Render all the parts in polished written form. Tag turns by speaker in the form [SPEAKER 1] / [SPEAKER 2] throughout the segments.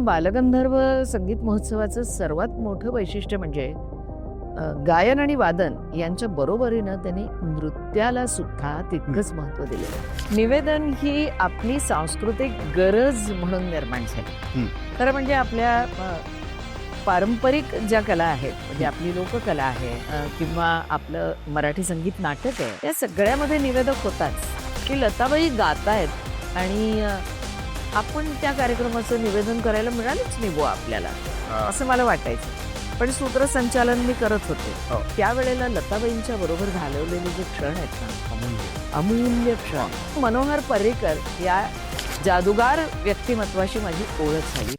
[SPEAKER 1] बालगंधर्व संगीत महोत्सवाचं सर्वात मोठं वैशिष्ट्य म्हणजे गायन आणि वादन यांच्या बरोबरीनं त्यांनी नृत्याला सुद्धा तितकंच महत्त्व दिलं. निवेदन ही आपली सांस्कृतिक गरज म्हणून निर्माण झाली. खरं म्हणजे आपल्या पारंपरिक ज्या कला आहेत, म्हणजे आपली लोककला आहे किंवा आपलं मराठी संगीत नाटक आहे, या सगळ्यामध्ये निवेदक होताच की लताबाई गातायत आणि आपण त्या कार्यक्रमाचं निवेदन करायला मिळालंच नाही बुवा आपल्याला, असं मला वाटायचं. पण सूत्रसंचालन मी करत होते. त्यावेळेला लताबाईंच्या बरोबर घालवलेले जे क्षण आहेत ना, अमूल्य क्षण. मनोहर पर्रिकर या जादूगार व्यक्तिमत्वाशी माझी ओळख झाली.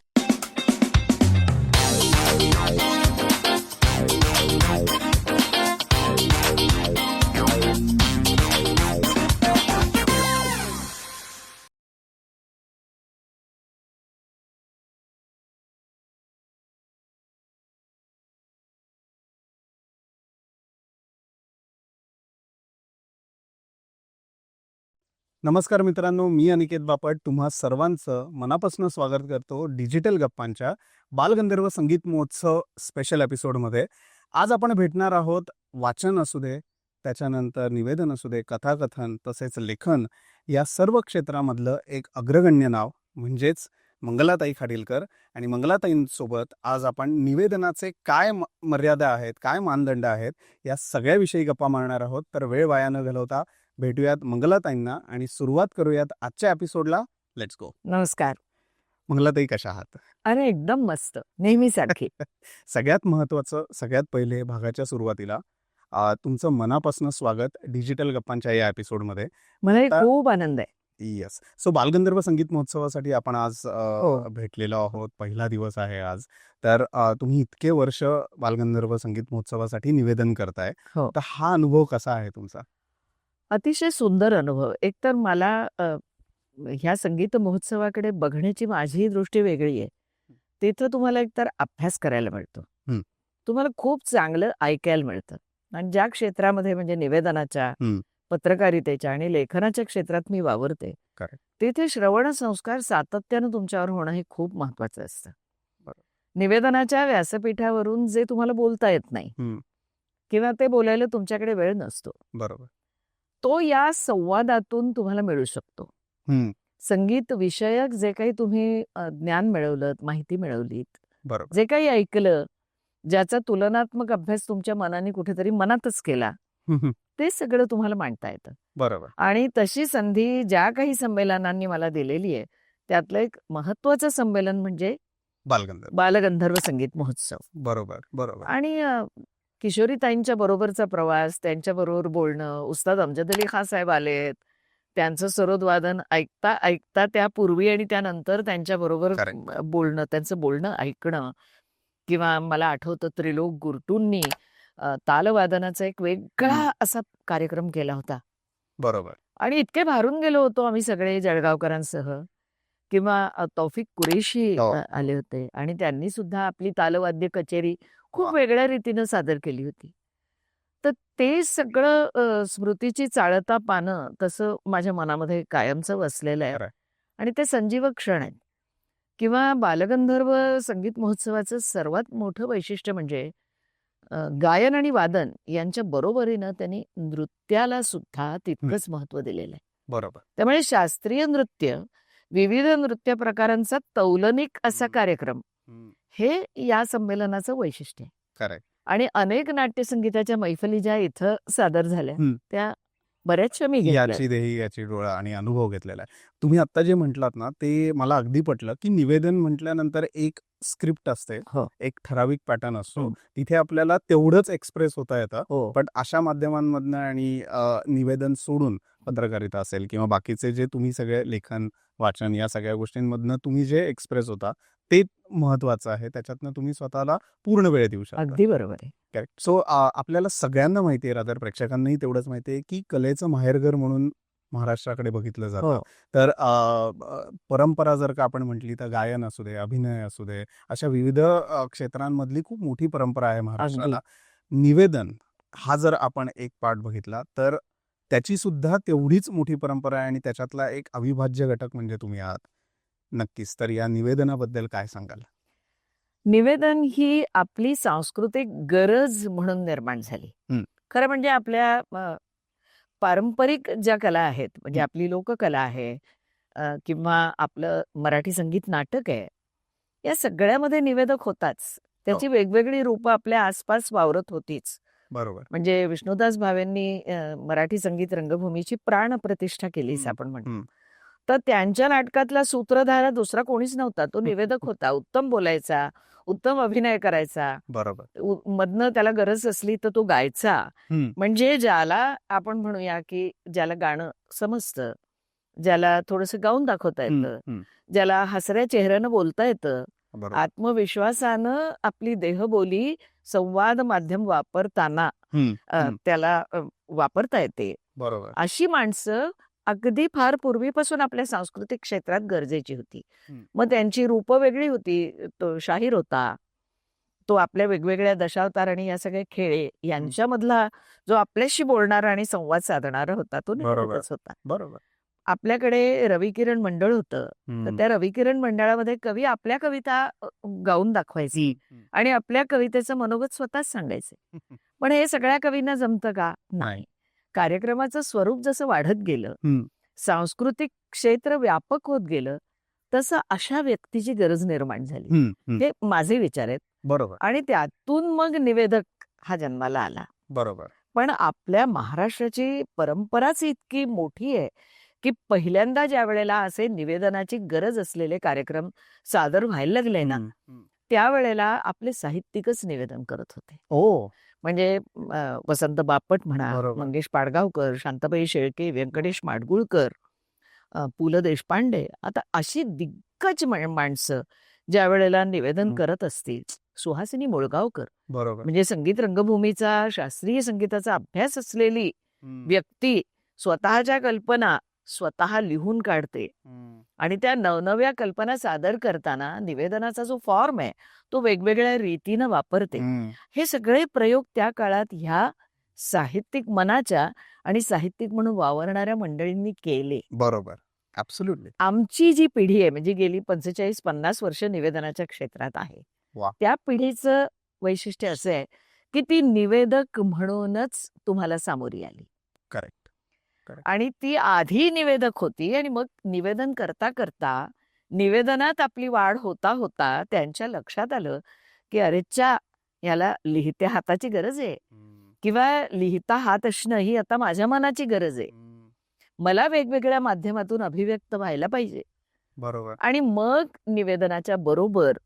[SPEAKER 2] नमस्कार मित्रांनो, मी अनिकेत बापट तुम्हा सर्वांचं मनापासून स्वागत करतो डिजिटल गप्पांच्या बालगंधर्व संगीत महोत्सव स्पेशल एपिसोडमध्ये. आज आपण भेटणार आहोत वाचन असू दे, त्याच्यानंतर निवेदन असू दे, कथाकथन तसेच लेखन या सर्व क्षेत्रामधलं एक अग्रगण्य नाव म्हणजेच मंगलाताई खाडीलकर. आणि मंगलाताईंसोबत आज आपण निवेदनाचे काय मर्यादा आहेत, काय मानदंड आहेत, या सगळ्याविषयी गप्पा मारणार आहोत. तर वेळ वाया न घालवता भेटूयात मंगलाताईंना आणि सुरुवात करूयात आजच्या एपिसोडला. Let's go.
[SPEAKER 1] नमस्कार
[SPEAKER 2] मंगलाताई, कशा आहात?
[SPEAKER 1] अरे एकदम मस्त, नेहमीसारखी.
[SPEAKER 2] सगळ्यात महत्वाचं, सगळ्यात पहिले भागाच्या सुरुवातीला तुमचं मनापासून स्वागत डिजिटल गप्पांच्या या एपिसोडमध्ये.
[SPEAKER 1] मलाही खूप आनंद आहे.
[SPEAKER 2] येस. सो बालगंधर्व संगीत महोत्सवासाठी आपण आज भेटलेलो आहोत. पहिला दिवस आहे आज. तर तुम्ही इतके वर्ष बालगंधर्व संगीत महोत्सवासाठी निवेदन करताय, तर हा अनुभव कसा आहे तुमचा?
[SPEAKER 1] अतिशय सुंदर अनुभव. एकतर मला ह्या संगीत महोत्सवाकडे बघण्याची माझी दृष्टी वेगळी आहे. तिथं तुम्हाला एकतर अभ्यास करायला मिळतो, तुम्हाला खूप चांगलं ऐकायला मिळतं. आणि ज्या क्षेत्रामध्ये म्हणजे निवेदनाच्या, पत्रकारितेच्या आणि लेखनाच्या क्षेत्रात मी वावरते, तिथे श्रवण संस्कार सातत्यानं तुमच्यावर होणं हे खूप महत्वाचं असतं. निवेदनाच्या व्यासपीठावरून जे तुम्हाला बोलता येत नाही किंवा ते बोलायला तुमच्याकडे वेळ नसतो,
[SPEAKER 2] बरोबर,
[SPEAKER 1] तो या संवादातून तुम्हाला मिळू शकतो. संगीत विषयक जे काही तुम्ही ज्ञान मिळवलं, माहिती मिळवलीत, जे काही ऐकलं, ज्याचा तुलनात्मक अभ्यास तुमच्या मनाने कुठेतरी मनातच केला, ते सगळं तुम्हाला मांडता येतं.
[SPEAKER 2] बरोबर.
[SPEAKER 1] आणि तशी संधी ज्या काही संमेलनांनी मला दिलेली आहे, त्यातलं एक महत्वाचं संमेलन म्हणजे बालगंधर्व संगीत महोत्सव.
[SPEAKER 2] बरोबर बरोबर.
[SPEAKER 1] आणि किशोरीताईंच्या बरोबरचा प्रवास, त्यांच्याबरोबर बोलणं, उस्ताद अमजद अली खान साहेब आलेत, त्यांचं सरोद वादन ऐकता ऐकता त्यापूर्वी आणि त्यानंतर त्यांच्याबरोबर बोलणं, त्यांचं बोलणं ऐकणं, किंवा मला आठवतं त्रिलोक गुरटूंनी तालवादनाचा एक वेगळा असा कार्यक्रम केला होता.
[SPEAKER 2] बरोबर.
[SPEAKER 1] आणि इतके भारून गेलो होतो आम्ही सगळे जळगावकरांसह. किंवा तौफिक कुरेशी आले होते आणि त्यांनी सुद्धा आपली तालवाद्य कचेरी खूप वेगळ्या रीतीनं सादर केली होती. तर ते सगळं स्मृतीची चाळता पानं तसं माझ्या मनामध्ये कायमचं वसलेलं आहे. आणि ते संजीवक क्षण आहेत. किंवा बालगंधर्व संगीत महोत्सवाचं सर्वात मोठं वैशिष्ट्य म्हणजे गायन आणि वादन यांच्या बरोबरीनं त्यांनी नृत्याला सुद्धा तितकंच महत्त्व दिलेलं आहे.
[SPEAKER 2] बरोबर.
[SPEAKER 1] त्यामुळे शास्त्रीय नृत्य, विविध नृत्य प्रकारांचा तौलनिक असा कार्यक्रम, हे या संमेलनाचं वैशिष्ट्य आहे. आणि अनेक नाट्यसंगीताच्या मैफली ज्या इथं सादर झाल्या, त्या बऱ्याचशा मी
[SPEAKER 2] याची देही याची डोळा आणि अनुभव घेतलेला आहे. तुम्ही आता जे म्हटलात ना, ते मला अगदी पटलं की निवेदन म्हटल्यानंतर एक स्क्रिप्ट असते, एक ठराविक पॅटर्न असतो, तिथे आपल्याला तेवढंच एक्सप्रेस होता येतं. पण अशा माध्यमांमधनं आणि निवेदन सोडून पत्रकारिता असेल किंवा बाकीचे जे तुम्ही सगळे लेखन, वाचन या सगळ्या गोष्टींमधनं तुम्ही जे एक्सप्रेस होता ते महत्वाचं आहे. त्याच्यातनं तुम्ही स्वतःला पूर्ण वेळ देऊ शकता.
[SPEAKER 1] अगदी बरोबर आहे.
[SPEAKER 2] करेक्ट. सो आपल्याला सगळ्यांना माहिती आहे, रादर प्रेक्षकांनाही तेवढंच माहिती आहे की कलेचं माहेरघर म्हणून महाराष्ट्राकडे बघितलं जातं. तर परंपरा जर का आपण म्हटली तर गायन असू दे, अभिनय असू दे, अशा विविध क्षेत्रांमधली खूप मोठी परंपरा आहे महाराष्ट्राला. निवेदन हा जर आपण एक पार्ट बघितला तर त्याची सुद्धा तेवढीच मोठी परंपरा आहे आणि त्याच्यातला एक अविभाज्य घटक म्हणजे तुम्ही आहात. नक्कीच. तर या निवेदनाबद्दल काय सांगाल?
[SPEAKER 1] निवेदन ही आपली सांस्कृतिक गरज म्हणून निर्माण झाली.
[SPEAKER 2] हं.
[SPEAKER 1] खरं म्हणजे आपल्या पारंपरिक ज्या कला आहेत, म्हणजे
[SPEAKER 2] हं.
[SPEAKER 1] आपली लोककला आहे किंवा आपलं मराठी संगीत नाटक आहे, या सगळ्यामध्ये निवेदक होताच.
[SPEAKER 2] हो.
[SPEAKER 1] त्याची वेगवेगळी रूपं आपल्या आसपास वावरत होतीच.
[SPEAKER 2] बरोबर.
[SPEAKER 1] म्हणजे विष्णुदास भावेंनी मराठी संगीत रंगभूमीची प्राणप्रतिष्ठा केलीच
[SPEAKER 2] हं,
[SPEAKER 1] आपण म्हणतो.
[SPEAKER 2] हं.
[SPEAKER 1] तर त्यांच्या नाटकातला सूत्रधार दुसरा कोणीच नव्हता. तो निवेदक होता. उत्तम बोलायचा, उत्तम अभिनय करायचा.
[SPEAKER 2] बरोबर.
[SPEAKER 1] मधनं त्याला गरज असली तर तो गायचा.
[SPEAKER 2] हं,
[SPEAKER 1] म्हणजे ज्याला आपण म्हणूया, की ज्याला गाणं समजतं, ज्याला थोडंसं गाऊन दाखवता
[SPEAKER 2] हं,
[SPEAKER 1] येतं,
[SPEAKER 2] हं.
[SPEAKER 1] ज्याला हसऱ्या चेहऱ्यानं बोलता येतं,
[SPEAKER 2] बरोबर.
[SPEAKER 1] आत्मविश्वासानं आपली देहबोली संवाद माध्यम वापरताना
[SPEAKER 2] हं, हं.
[SPEAKER 1] त्याला वापरता येते.
[SPEAKER 2] बरोबर.
[SPEAKER 1] अशी माणसं अगदी फार पूर्वीपासून आपल्या सांस्कृतिक क्षेत्रात गरजेची होती.
[SPEAKER 2] हं.
[SPEAKER 1] मग त्यांची रूपं वेगळी होती. तो शाहीर होता. तो आपल्या वेगवेगळ्या दशावतार आणि या सगळे खेळे यांच्यामधला जो आपल्याशी बोलणारा आणि संवाद साधणारा होता, तो
[SPEAKER 2] बरोबर.
[SPEAKER 1] निवेदकच होता.
[SPEAKER 2] बरोबर.
[SPEAKER 1] आपल्याकडे रविकिरण मंडळ होतं. तर
[SPEAKER 2] हं.
[SPEAKER 1] त्या रविकिरण मंडळामध्ये कवी आपल्या कविता गाऊन दाखवायचे
[SPEAKER 2] हं, हं.
[SPEAKER 1] आणि आपल्या कवितेचं मनोगत स्वतःच सांगायचे. पण हे सगळ्या कवींना जमतं का? नाही.
[SPEAKER 2] नाही.
[SPEAKER 1] कार्यक्रमाचं स्वरूप जसं वाढत गेलं,
[SPEAKER 2] हं,
[SPEAKER 1] सांस्कृतिक क्षेत्र व्यापक होत गेलं, तसं अशा व्यक्तीची गरज निर्माण झाली.
[SPEAKER 2] हं, हं.
[SPEAKER 1] हे माझे विचार आहेत.
[SPEAKER 2] बरोबर.
[SPEAKER 1] आणि त्यातून मग निवेदक हा जन्माला आला.
[SPEAKER 2] बरोबर.
[SPEAKER 1] पण आपल्या महाराष्ट्राची परंपराच इतकी मोठी आहे, की पहिल्यांदा ज्यावेळेला असे निवेदनाची गरज असलेले कार्यक्रम सादर व्हायला लागले ना,
[SPEAKER 2] हं, हं.
[SPEAKER 1] त्यावेळेला आपले साहित्यिकच निवेदन करत होते.
[SPEAKER 2] हो.
[SPEAKER 1] म्हणजे वसंत बापट म्हणा,
[SPEAKER 2] बरोबर.
[SPEAKER 1] मंगेश पाडगावकर, शांताबाई शेळके, व्यंकटेश माडगुळकर, पु ल देशपांडे, आता अशी दिग्गज माणसं ज्या वेळेला निवेदन
[SPEAKER 2] हं.
[SPEAKER 1] करत असतील, सुहासिनी मुळगावकर
[SPEAKER 2] बरोबर.
[SPEAKER 1] म्हणजे संगीत रंगभूमीचा शास्त्रीय संगीताचा अभ्यास असलेली
[SPEAKER 2] हं,
[SPEAKER 1] व्यक्ती स्वतःच्या कल्पना स्वतः लिहून काढते
[SPEAKER 2] हं.
[SPEAKER 1] आणि त्या नवनव्या कल्पना सादर करताना निवेदनाचा जो फॉर्म आहे तो वेगवेगळ्या रीतीनं वापरते.
[SPEAKER 2] हं.
[SPEAKER 1] हे सगळे प्रयोग त्या काळात ह्या साहित्यिक मनाच्या आणि साहित्यिक म्हणून वावरणाऱ्या मंडळींनी केले.
[SPEAKER 2] बरोबर. ॲब्सोल्युटली.
[SPEAKER 1] आमची जी पिढी आहे म्हणजे गेली 45-50 वर्ष निवेदनाच्या क्षेत्रात आहे.
[SPEAKER 2] वाह!
[SPEAKER 1] त्या पिढीचं वैशिष्ट्य असं आहे, की ती निवेदक म्हणूनच तुम्हाला सामोरी आली.
[SPEAKER 2] करेक्ट. करेक्ट.
[SPEAKER 1] आणि ती आधी निवेदक होती आणि मग निवेदन करता करता निवेदनात आपली वाढ होता होता त्यांच्या लक्षात आलं, की अरेच्चा याला लिहित्या हाताची गरज आहे
[SPEAKER 2] हं,
[SPEAKER 1] किंवा लिहिता हात असणं ही आता माझ्या मनाची गरज आहे.
[SPEAKER 2] हं.
[SPEAKER 1] मला वेगवेगळ्या माध्यमातून अभिव्यक्त व्हायला पाहिजे.
[SPEAKER 2] बरोबर.
[SPEAKER 1] आणि मग निवेदनाच्या बरोबर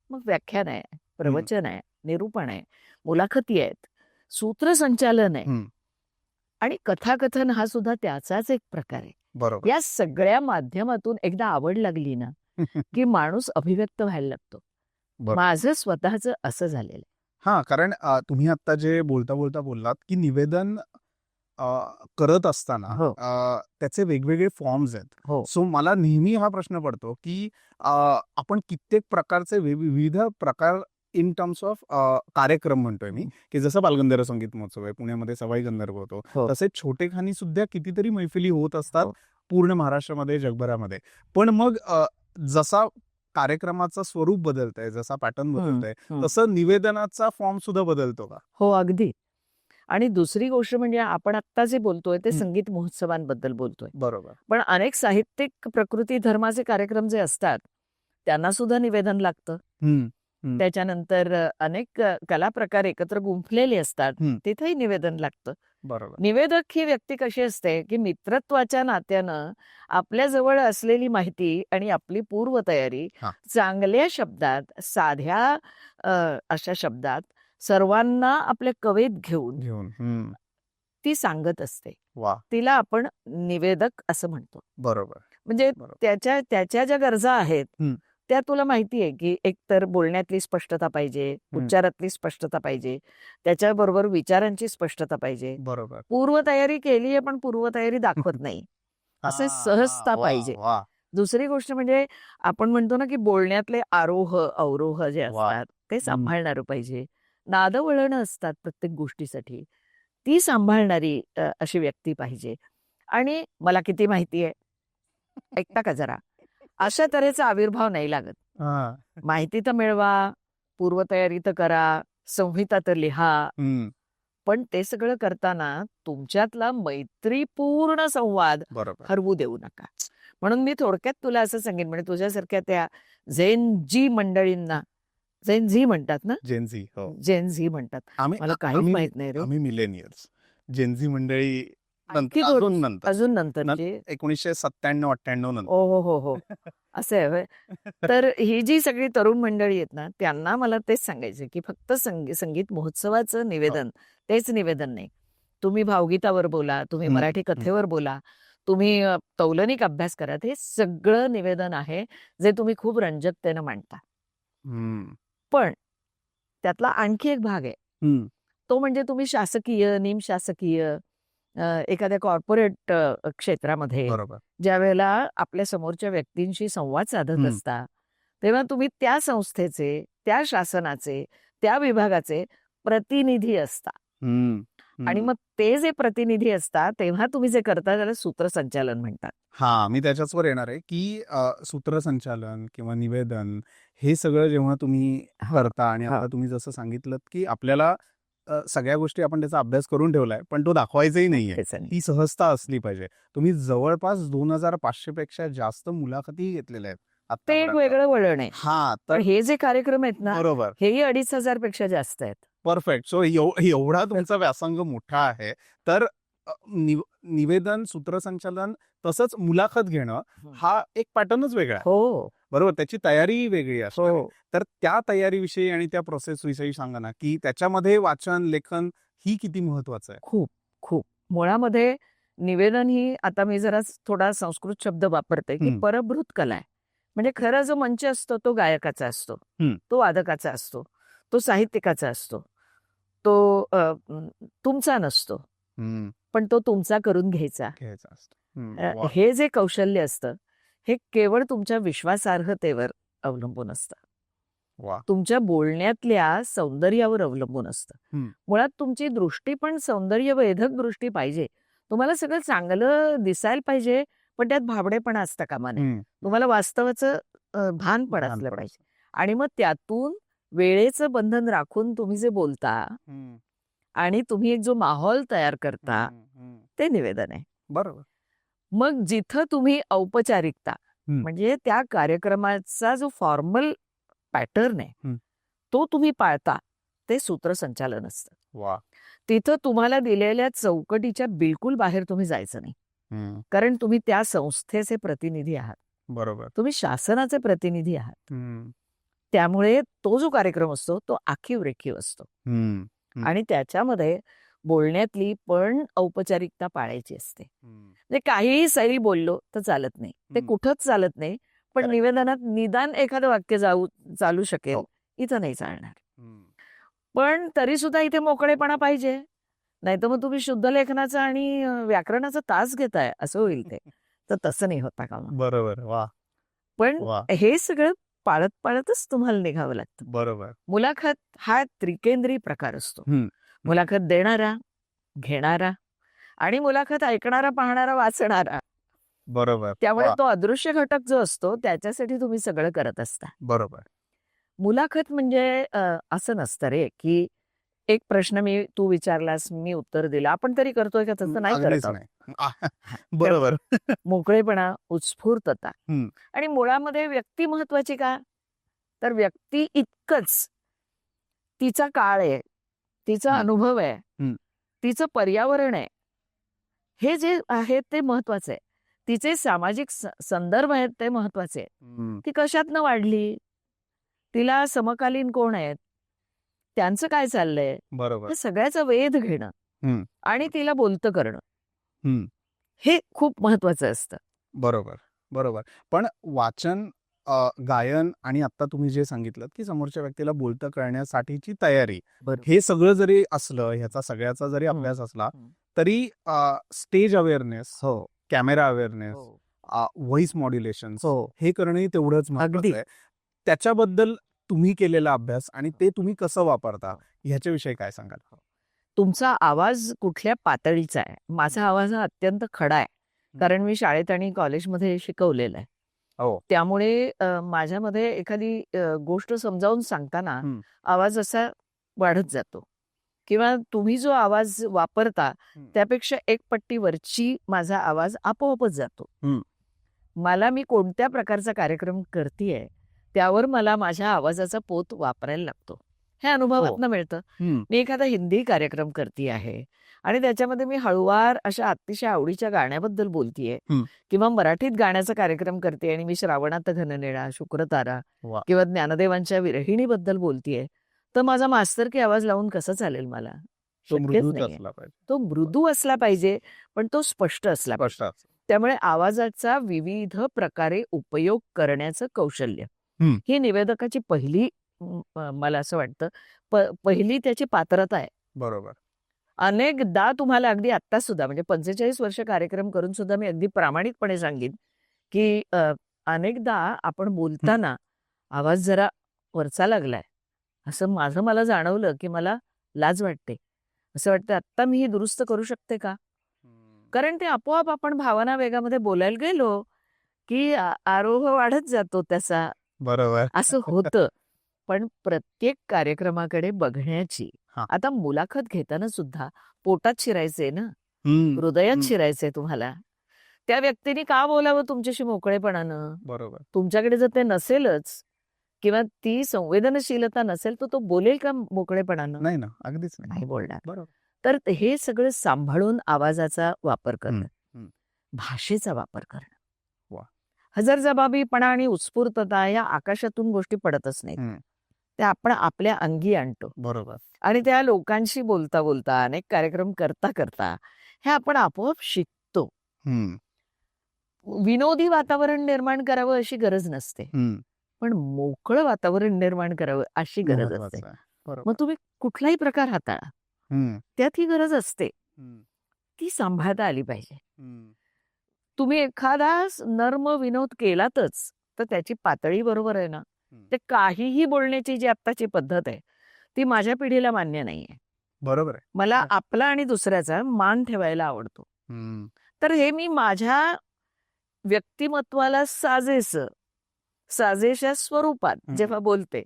[SPEAKER 1] मग व्याख्यान आहे,
[SPEAKER 2] हं,
[SPEAKER 1] प्रवचन आहे, निरूपण आहे, मुलाखती आहेत, सूत्रसंचालन आहे
[SPEAKER 2] हं.
[SPEAKER 1] आणि कथाकथन हा सुद्धा त्याचाच एक प्रकार आहे.
[SPEAKER 2] बरोबर.
[SPEAKER 1] या सगळ्या माध्यमातून एकदा आवड लागली ना, की माणूस अभिव्यक्त व्हायला लागतो.
[SPEAKER 2] बरोबर.
[SPEAKER 1] माझं स्वतःचं असं झालेलं आहे.
[SPEAKER 2] हां, कारण तुम्ही आत्ता जे बोलता बोललात, की निवेदन अ, करत असताना
[SPEAKER 1] हो.
[SPEAKER 2] त्याचे वेगवेगळे फॉर्म्स आहेत.
[SPEAKER 1] हो.
[SPEAKER 2] सो मला नेहमी हा प्रश्न पडतो, की आपण कित्येक प्रकारचे विविध प्रकार इन टर्म्स ऑफ कार्यक्रम म्हणतोय मी, की जसं बालगंधर्व संगीत महोत्सव आहे, पुण्यामध्ये सवाई गंधर्व होतो.
[SPEAKER 1] हो.
[SPEAKER 2] तसे छोटेखानी सुद्धा कितीतरी मैफिली होत असतात
[SPEAKER 1] हो.
[SPEAKER 2] पूर्ण महाराष्ट्रामध्ये, जगभरामध्ये. पण मग जसा कार्यक्रमाचं स्वरूप बदलतंय, जसा पॅटर्न बदलतोय, तसं निवेदनाचा फॉर्म सुद्धा बदलतो का?
[SPEAKER 1] हो, अगदी. आणि दुसरी गोष्ट म्हणजे आपण आत्ता जे बोलतोय ते
[SPEAKER 2] हं.
[SPEAKER 1] संगीत महोत्सवांबद्दल बोलतोय.
[SPEAKER 2] बरोबर.
[SPEAKER 1] पण अनेक साहित्यिक प्रकृती धर्माचे कार्यक्रम जे असतात, त्यांना सुद्धा निवेदन लागतं.
[SPEAKER 2] हं, हं.
[SPEAKER 1] त्याच्यानंतर अनेक कला प्रकार एकत्र गुंफलेले असतात,
[SPEAKER 2] हं.
[SPEAKER 1] तिथेही निवेदन लागतं.
[SPEAKER 2] बरोबर.
[SPEAKER 1] निवेदक ही व्यक्ती कशी असते, की मित्रत्वाच्या नात्यानं आपल्याजवळ असलेली माहिती आणि आपली पूर्वतयारी
[SPEAKER 2] हां.
[SPEAKER 1] चांगल्या शब्दात, साध्या अशा शब्दात सर्वांना आपल्या कवेत घेऊन
[SPEAKER 2] घेऊन.
[SPEAKER 1] ती सांगत असते.
[SPEAKER 2] वाह!
[SPEAKER 1] तिला आपण निवेदक असं म्हणतो.
[SPEAKER 2] बरोबर.
[SPEAKER 1] म्हणजे
[SPEAKER 2] बरोबर.
[SPEAKER 1] त्याच्या ज्या गरजा आहेत,
[SPEAKER 2] हं.
[SPEAKER 1] त्या तुला माहिती आहे, की एकतर बोलण्यातली स्पष्टता पाहिजे,
[SPEAKER 2] हं.
[SPEAKER 1] उच्चारातली स्पष्टता पाहिजे, त्याच्याबरोबर विचारांची स्पष्टता पाहिजे.
[SPEAKER 2] बरोबर.
[SPEAKER 1] पूर्वतयारी केली आहे, पण पूर्वतयारी दाखवत नाही. असे
[SPEAKER 2] हां,
[SPEAKER 1] सहजता
[SPEAKER 2] हां. वाह!
[SPEAKER 1] पाहिजे.
[SPEAKER 2] वाह!
[SPEAKER 1] दुसरी गोष्ट म्हणजे आपण म्हणतो ना, की बोलण्यातले आरोह, अवरोह जे
[SPEAKER 2] वाह!
[SPEAKER 1] असतात, ते
[SPEAKER 2] हं.
[SPEAKER 1] सांभाळणारं पाहिजे. नादवळणं असतात प्रत्येक गोष्टीसाठी. ती सांभाळणारी अशी व्यक्ती पाहिजे. आणि मला किती माहिती आहे, ऐकता का जरा? अशा तऱ्हेचा आविर्भाव नाही लागत.
[SPEAKER 2] हा.
[SPEAKER 1] माहिती तर मिळवा, पूर्वतयारी तर करा, संहिता तर लिहा,
[SPEAKER 2] हम्म,
[SPEAKER 1] पण ते सगळं करताना तुमच्यातला मैत्रीपूर्ण संवाद
[SPEAKER 2] बरोबर.
[SPEAKER 1] हरवू देऊ नका. म्हणून मी थोडक्यात तुला असं सांगेन, म्हणजे तुझ्यासारख्या त्या झेन जी मंडळींना, झेन झी म्हणतात ना,
[SPEAKER 2] जेनझी. हो,
[SPEAKER 1] झेन झी म्हणतात. मला काहीच माहित नाही रे.
[SPEAKER 2] आम्ही मिलेनियल्स. जेनझी मंडळी
[SPEAKER 1] आणखी
[SPEAKER 2] नंतर, अजून नंतर,
[SPEAKER 1] अजून नंतरचे
[SPEAKER 2] 1997-98 नंतर.
[SPEAKER 1] ओ हो हो हो असं आहे होय. तर ही जी सगळी तरुण मंडळी आहेत ना, त्यांना मला तेच सांगायचं की फक्त संगीत महोत्सवाचं निवेदन तेच निवेदन नाही. तुम्ही भावगीतावर बोला, तुम्ही
[SPEAKER 2] हम्म,
[SPEAKER 1] मराठी कथेवर बोला, तुम्ही तौलनिक अभ्यास करा, हे सगळं निवेदन आहे जे तुम्ही खूप रंजकतेनं मांडता.
[SPEAKER 2] हम्म,
[SPEAKER 1] पण त्यातला आणखी एक भाग आहे,
[SPEAKER 2] हम्म,
[SPEAKER 1] तो म्हणजे तुम्ही शासकीय, निमशासकीय एखाद्या कॉर्पोरेट क्षेत्रामध्ये
[SPEAKER 2] बरोबर.
[SPEAKER 1] ज्या वेळेला आपल्या समोरच्या व्यक्तींशी संवाद साधत
[SPEAKER 2] हम्म.
[SPEAKER 1] असता, तेव्हा तुम्ही त्या संस्थेचे, त्या शासनाचे, त्या विभागाचे प्रतिनिधी असता.
[SPEAKER 2] हम्म,
[SPEAKER 1] आणि
[SPEAKER 2] हम्म.
[SPEAKER 1] मग ते जे प्रतिनिधी असतात, तेव्हा तुम्ही जे करता त्याला सूत्रसंचालन म्हणतात.
[SPEAKER 2] हा, मी त्याच्याचवर येणार आहे की सूत्रसंचालन किंवा निवेदन हे सगळं जेव्हा तुम्ही करता, आणि
[SPEAKER 1] हा.
[SPEAKER 2] आता तुम्ही जसं सांगितलं की आपल्याला सगळ्या गोष्टी आपण त्याचा अभ्यास करून ठेवलाय, पण तो दाखवायचाही नाहीये.
[SPEAKER 1] तेच आहे.
[SPEAKER 2] ती सहजता असली पाहिजे. तुम्ही जवळपास 2500 पेक्षा जास्त मुलाखती घेतलेल्या आहेत
[SPEAKER 1] ते एक
[SPEAKER 2] आतापर्यंत.
[SPEAKER 1] वेगळं वळण आहे.
[SPEAKER 2] हा,
[SPEAKER 1] पण
[SPEAKER 2] तर
[SPEAKER 1] हे जे कार्यक्रम आहेत ना,
[SPEAKER 2] बरोबर,
[SPEAKER 1] हेही 2500 पेक्षा जास्त आहेत.
[SPEAKER 2] परफेक्ट. सो एवढा तुमचा व्यासंग मोठा आहे. तर निवेदन, सूत्रसंचालन, तसंच मुलाखत घेणं हा एक पॅटर्नच वेगळा आहे.
[SPEAKER 1] हो
[SPEAKER 2] बरोबर, त्याची तयारी वेगळी असते.
[SPEAKER 1] हो
[SPEAKER 2] तर त्या तयारीविषयी आणि त्या प्रोसेस विषयी सांगा ना, की त्याच्यामध्ये वाचन, लेखन ही किती महत्वाचं आहे?
[SPEAKER 1] खूप खूप मुळामध्ये निवेदन ही, आता मी जरा थोडा संस्कृत शब्द वापरते की
[SPEAKER 2] हम्म.
[SPEAKER 1] परभृत कला आहे. म्हणजे खरा जो मंच असतो तो गायकाचा असतो,
[SPEAKER 2] हम्म.
[SPEAKER 1] तो वादकाचा असतो, तो साहित्यिकाचा असतो, तो तुमचा नसतो,
[SPEAKER 2] हम्म,
[SPEAKER 1] पण तो तुमचा करून घ्यायचा.
[SPEAKER 2] घ्यायचं असतं. वा.
[SPEAKER 1] हे जे कौशल्य असतं, हे केवळ तुमच्या विश्वासार्हतेवर अवलंबून असतं,
[SPEAKER 2] वा.
[SPEAKER 1] तुमच्या बोलण्यातल्या सौंदर्यावर अवलंबून असतं.
[SPEAKER 2] हम्म.
[SPEAKER 1] मुळात तुमची दृष्टी पण सौंदर्यवेधक दृष्टी पाहिजे. तुम्हाला सगळं चांगलं दिसायला पाहिजे, पण त्यात भाबडेपणा असता कामा नये.
[SPEAKER 2] हम्म.
[SPEAKER 1] तुम्हाला वास्तवाचं भान पण
[SPEAKER 2] भान
[SPEAKER 1] असलं
[SPEAKER 2] पण
[SPEAKER 1] पाहिजे. आणि मग त्यातून वेळेचं बंधन राखून तुम्ही जे बोलता
[SPEAKER 2] हम्म.
[SPEAKER 1] आणि तुम्ही एक जो माहोल तयार करता,
[SPEAKER 2] हम्म. हम्म.
[SPEAKER 1] ते निवेदन आहे.
[SPEAKER 2] बरोबर.
[SPEAKER 1] मग जिथं तुम्ही औपचारिकता,
[SPEAKER 2] हम्म.
[SPEAKER 1] म्हणजे त्या कार्यक्रमाचा जो फॉर्मल पॅटर्न आहे,
[SPEAKER 2] हम्म.
[SPEAKER 1] तो तुम्ही पाळता, ते सूत्रसंचालन असतं.
[SPEAKER 2] वा.
[SPEAKER 1] तिथं तुम्हाला दिलेल्या चौकटीच्या बिलकुल बाहेर तुम्ही जायचं नाही.
[SPEAKER 2] हम्म.
[SPEAKER 1] कारण तुम्ही त्या संस्थेचे प्रतिनिधी आहात,
[SPEAKER 2] बरोबर.
[SPEAKER 1] तुम्ही शासनाचे प्रतिनिधी आहात.
[SPEAKER 2] हम्म.
[SPEAKER 1] त्यामुळे तो जो कार्यक्रम असतो तो आखीव रेखीव असतो.
[SPEAKER 2] हम्म.
[SPEAKER 1] आणि त्याच्यामध्ये बोलण्यातली पण औपचारिकता पाळायची असते. म्हणजे काहीही सैल बोललो तर चालत नाही, ते कुठंच चालत नाही. पण
[SPEAKER 2] Correct.
[SPEAKER 1] निवेदनात निदान एखादं वाक्य चालू शकेल, इथं नाही चालणार. पण तरी सुद्धा इथे मोकळेपणा पाहिजे, नाही तर मग तुम्ही शुद्ध लेखनाचा आणि व्याकरणाचा तास घेताय असं होईल ते. तर तसं नाही होता का मग.
[SPEAKER 2] बरोबर. वा.
[SPEAKER 1] पण
[SPEAKER 2] वा.
[SPEAKER 1] हे सगळं पाळत पाळतच तुम्हाला निघावं लागतं.
[SPEAKER 2] बरोबर.
[SPEAKER 1] मुलाखत हा त्रिकेंद्री प्रकार असतो. मुलाखत देणारा, घेणारा आणि मुलाखत ऐकणारा, पाहणारा, वाचणारा.
[SPEAKER 2] बरोबर.
[SPEAKER 1] त्यामुळे तो अदृश्य घटक जो असतो त्याच्यासाठी तुम्ही सगळं करत असता.
[SPEAKER 2] बरोबर.
[SPEAKER 1] मुलाखत म्हणजे असं नसतं रे की एक प्रश्न तू विचारलास, मी उत्तर दिलं, आपण तरी करतोय का? तसं नाही करत आहोत.
[SPEAKER 2] बरोबर.
[SPEAKER 1] मोकळेपणा, उत्स्फूर्तता. आणि मुळामध्ये व्यक्ती महत्वाची का? तर व्यक्ती इतकंच तिचा काळ आहे, तिचा अनुभव आहे, तिचं पर्यावरण आहे, हे जे आहे ते महत्वाचं आहे. तिचे सामाजिक संदर्भ आहेत ते महत्वाचे आहेत. ती कशातनं वाढली, तिला समकालीन कोण आहेत, त्यांचं काय चाललंय,
[SPEAKER 2] बरोबर.
[SPEAKER 1] हे सगळ्याचा वेध घेणं आणि तिला बोलतं करणं, हे खूप महत्वाचं असतं.
[SPEAKER 2] बरोबर. बरोबर. पण वाचन, गायन आणि आता तुम्ही जे सांगितलं की समोरच्या व्यक्तीला बोलतं करण्यासाठीची तयारी, हे सगळं जरी असलं, ह्याचा सगळ्याचा जरी अभ्यास असला, तरी stage awareness, camera awareness, voice modulation, हे करणंही तेवढंच महत्त्वाचं आहे. त्याच्याबद्दल तुम्ही केलेला अभ्यास आणि ते तुम्ही कसं वापरता ह्याच्याविषयी काय सांगाल?
[SPEAKER 1] तुमचा आवाज कुठल्या पातळीचा आहे? माझा आवाज हा अत्यंत खडा आहे, कारण मी शाळेत आणि कॉलेजमध्ये शिकवलेला आहे.
[SPEAKER 2] हो.
[SPEAKER 1] त्यामुळे माझ्यामध्ये एखादी गोष्ट समजावून सांगताना
[SPEAKER 2] हं.
[SPEAKER 1] आवाज असा वाढत जातो किंवा तुम्ही जो आवाज वापरता त्यापेक्षा एक पट्टी वरची माझा आवाज आपोआपच जातो.
[SPEAKER 2] हं.
[SPEAKER 1] मला मी कोणत्या प्रकारचा कार्यक्रम करतीये त्यावर मला माझ्या आवाजाचा पोत वापरायला लागतो. हे अनुभवातनं मिळतं.
[SPEAKER 2] हं.
[SPEAKER 1] मी एखादा हिंदी कार्यक्रम करते आहे आणि त्याच्यामध्ये मी हळुवार अशा अतिशय आवडीच्या गाण्याबद्दल बोलतीये
[SPEAKER 2] हं.
[SPEAKER 1] किंवा मराठीत गाण्याचा कार्यक्रम करते आणि मी श्रावणात घनलेळा, शुक्रतारा
[SPEAKER 2] वा.
[SPEAKER 1] किंवा ज्ञानदेवांच्या विरहिणीबद्दल बोलतीये, तर माझा मास्तर की आवाज लावून कसा चालेल मला?
[SPEAKER 2] तो
[SPEAKER 1] शक्यच
[SPEAKER 2] मृदूच
[SPEAKER 1] नाहीये.
[SPEAKER 2] असला पाहिजे.
[SPEAKER 1] तो मृदू असला पाहिजे, पण तो स्पष्ट असला पाहिजे.
[SPEAKER 2] स्पष्ट असं.
[SPEAKER 1] त्यामुळे आवाजाचा विविध प्रकारे उपयोग करण्याचं कौशल्य
[SPEAKER 2] हं.
[SPEAKER 1] ही निवेदकाची पहिली मला असं वाटतं पहिली त्याची पात्रता आहे.
[SPEAKER 2] बरोबर.
[SPEAKER 1] अनेकदा तुम्हाला अगदी आत्ता सुद्धा म्हणजे 45 वर्ष कार्यक्रम करून सुद्धा मी अगदी प्रामाणिकपणे सांगेन की अनेकदा आपण बोलताना आवाज जरा वरचा लागलाय असं माझं मला जाणवलं की मला लाज वाटते. असं वाटतं आत्ता मी ही दुरुस्त करू शकते का? कारण ते आपोआप आपण भावना वेगामध्ये बोलायला गेलो की आरोह वाढत जातो त्याचा.
[SPEAKER 2] बरोबर.
[SPEAKER 1] असं होतं. पण प्रत्येक कार्यक्रमाकडे बघण्याची
[SPEAKER 2] हां.
[SPEAKER 1] आता मुलाखत घेताना सुद्धा पोटात शिरायचंय ना,
[SPEAKER 2] हं.
[SPEAKER 1] हृदयात
[SPEAKER 2] हं.
[SPEAKER 1] शिरायचंय तुम्हाला. त्या व्यक्तीने का बोलावं तुमच्याशी मोकळेपणानं?
[SPEAKER 2] बरोबर.
[SPEAKER 1] तुमच्याकडे जर ते नसेलच किंवा ती संवेदनशीलता नसेल तर तो बोलेल का मोकळेपणानं?
[SPEAKER 2] नाही ना, अगदीच नाही.
[SPEAKER 1] नाही बोलणार.
[SPEAKER 2] बरोबर.
[SPEAKER 1] तर हे सगळं सांभाळून आवाजाचा वापर करणं,
[SPEAKER 2] हं.
[SPEAKER 1] भाषेचा वापर करणं.
[SPEAKER 2] वाह!
[SPEAKER 1] हजरजबाबीपणा आणि उत्स्फूर्तता या आकाशातून गोष्टी पडतच नाहीत.
[SPEAKER 2] हं.
[SPEAKER 1] त्या आपण आपल्या अंगी आणतो
[SPEAKER 2] बरोबर.
[SPEAKER 1] आणि त्या लोकांशी बोलता बोलता अनेक कार्यक्रम करता करता हे आपण आपोआप शिकतो.
[SPEAKER 2] हं.
[SPEAKER 1] विनोदी वातावरण निर्माण करावं अशी गरज नसते,
[SPEAKER 2] हं.
[SPEAKER 1] पण मोकळं वातावरण निर्माण करावं अशी गरज असते.
[SPEAKER 2] महत्वाचं आहे. बरोबर.
[SPEAKER 1] मग तुम्ही कुठलाही प्रकार हाताळा,
[SPEAKER 2] हं.
[SPEAKER 1] त्यात ही गरज असते.
[SPEAKER 2] हं.
[SPEAKER 1] ती सांभाळता आली पाहिजे.
[SPEAKER 2] हं.
[SPEAKER 1] तुम्ही एखादा नर्म विनोद केलातच तर त्याची पातळी बरोबर आहे ना. ते काहीही बोलण्याची जी आत्ताची पद्धत आहे ती माझ्या पिढीला मान्य नाहीये.
[SPEAKER 2] बरोबर आहे.
[SPEAKER 1] मला आपला आणि दुसऱ्याचा मान ठेवायला आवडतो.
[SPEAKER 2] हं.
[SPEAKER 1] तर हे मी माझ्या व्यक्तिमत्वाला साजेशा स्वरूपात जेव्हा बोलते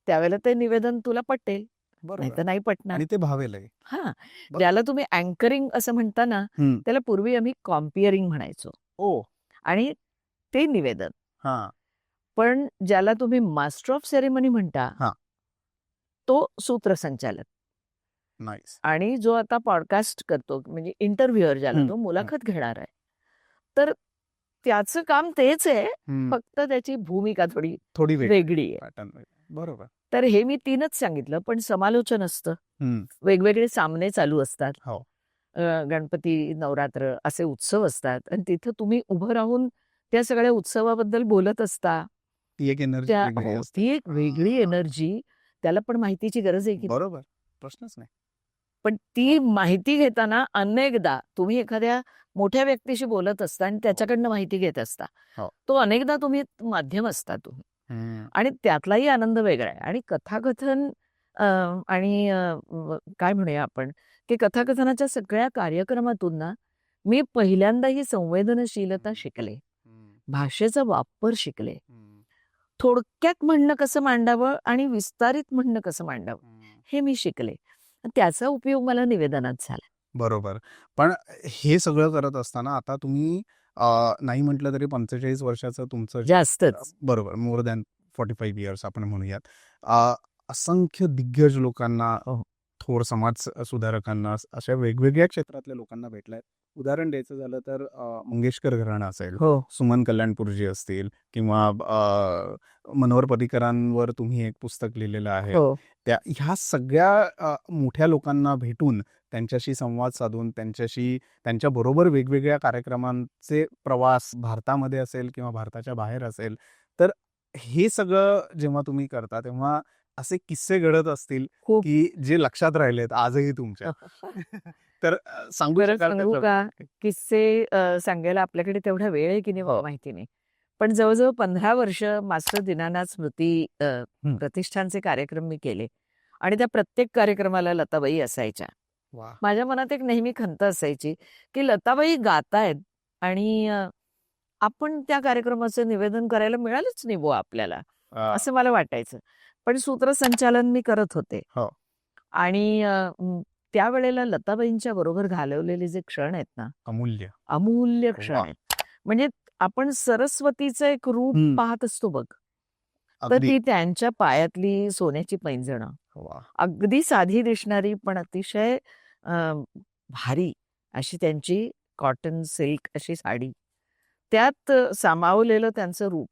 [SPEAKER 1] त्यावेळेला ते निवेदन तुला पटेल, नाही तर नाही पटणार.
[SPEAKER 2] आणि ते भावेलही.
[SPEAKER 1] हा, ज्याला तुम्ही अँकरिंग असं म्हणता ना, त्याला पूर्वी आम्ही कॉम्पिअरिंग म्हणायचो.
[SPEAKER 2] ओ.
[SPEAKER 1] आणि ते निवेदन.
[SPEAKER 2] हां.
[SPEAKER 1] पण ज्याला तुम्ही मास्टर ऑफ सेरेमनी म्हणता,
[SPEAKER 2] हां.
[SPEAKER 1] तो सूत्रसंचालक.
[SPEAKER 2] नाईस.
[SPEAKER 1] आणि जो आता पॉडकास्ट करतो म्हणजे इंटरव्ह्युअर ज्याला तो मुलाखत घेणार आहे, तर त्याचं काम तेच आहे, फक्त त्याची भूमिका थोडी वेगळी आहे.
[SPEAKER 2] पॅटर्न वेगळा. बरोबर.
[SPEAKER 1] तर हे मी 3च सांगितलं, पण समालोचन असतं. वेगवेगळे सामने चालू असतात.
[SPEAKER 2] हो.
[SPEAKER 1] गणपती, नवरात्र असे उत्सव असतात आणि तिथं तुम्ही उभं राहून त्या सगळ्या उत्सवाबद्दल बोलत असता.
[SPEAKER 2] ती एक एनर्जी वेगळी असते.
[SPEAKER 1] ती एक वेगळी एनर्जी, त्याला पण माहितीची गरज आहे की नाही?
[SPEAKER 2] बरोबर. प्रश्नच नाही.
[SPEAKER 1] पण ती माहिती घेताना अनेकदा तुम्ही एखाद्या मोठ्या व्यक्तीशी बोलत असता आणि त्याच्याकडनं माहिती घेत असता.
[SPEAKER 2] हो.
[SPEAKER 1] तो अनेकदा तुम्ही माध्यम असता तुम्ही आणि त्यातलाही आनंद वेगळा आहे. आणि कथाकथन आणि काय म्हणूया आपण की कथाकथनाच्या सगळ्या कार्यक्रमातून ना मी पहिल्यांदा ही संवेदनशीलता शिकले, भाषेचा वापर शिकले, थोडक्यात म्हणणं कसं मांडावं आणि विस्तारित म्हणणं कसं मांडावं हे मी शिकले. त्याचा उपयोग मला निवेदनात झाला.
[SPEAKER 2] बरोबर. पण हे सगळं करत असताना आता तुम्ही नाही म्हटलं तरी 45 वर्षाचं तुमचं
[SPEAKER 1] जास्तच.
[SPEAKER 2] बरोबर, मोर दॅन 45 इयर्स आपण म्हणूयात. असंख्य दिग्गज लोकांना, थोर समाज सुधारकांना, अशा वेगवेगळ्या क्षेत्रातल्या लोकांना भेटलाय. उदाहरण द्यायचं झालं तर मंगेशकर घराणं असेल, सुमन कल्याणपूरजी असतील किंवा मनोहर पर्रीकरांवर तुम्ही एक पुस्तक लिहिलेलं आहे. ह्या सगळ्या मोठ्या लोकांना भेटून त्यांच्याशी संवाद साधून त्यांच्याबरोबर वेगवेगळ्या कार्यक्रमांचे प्रवास भारतामध्ये असेल किंवा भारताच्या बाहेर असेल, तर हे सगळं जेव्हा तुम्ही करता तेव्हा असे किस्से घडत असतील की जे लक्षात राहिलेत आजही तुमच्या. तर सांगू
[SPEAKER 1] का किस्से सांगायला आपल्याकडे तेवढा वेळ आहे की नाही माहिती नाही. पण जवळजवळ 15 वर्ष मास्टर दीनानाथ स्मृती प्रतिष्ठानचे कार्यक्रम मी केले आणि त्या प्रत्येक कार्यक्रमाला लताबाई असायच्या. माझ्या मनात एक नेहमी खंत असायची की लताबाई गातायत आणि आपण त्या कार्यक्रमाचं निवेदन करायला मिळालंच नाही बुवा आपल्याला, असं मला वाटायचं. पण सूत्रसंचालन मी करत होते.
[SPEAKER 2] हो.
[SPEAKER 1] आणि त्यावेळेला लताबाईंच्या बरोबर घालवलेले जे क्षण आहेत ना, अमूल्य क्षण
[SPEAKER 2] वा.
[SPEAKER 1] आहेत. म्हणजे आपण सरस्वतीचं एक रूप पाहत असतो बघ, तर
[SPEAKER 2] अगदी.
[SPEAKER 1] ती त्यांच्या पायातली सोन्याची पैंजणं,
[SPEAKER 2] वा.
[SPEAKER 1] अगदी साधी दिसणारी पण अतिशय भारी अशी त्यांची कॉटन सिल्क अशी साडी, त्यात सामावलेलं त्यांचं रूप,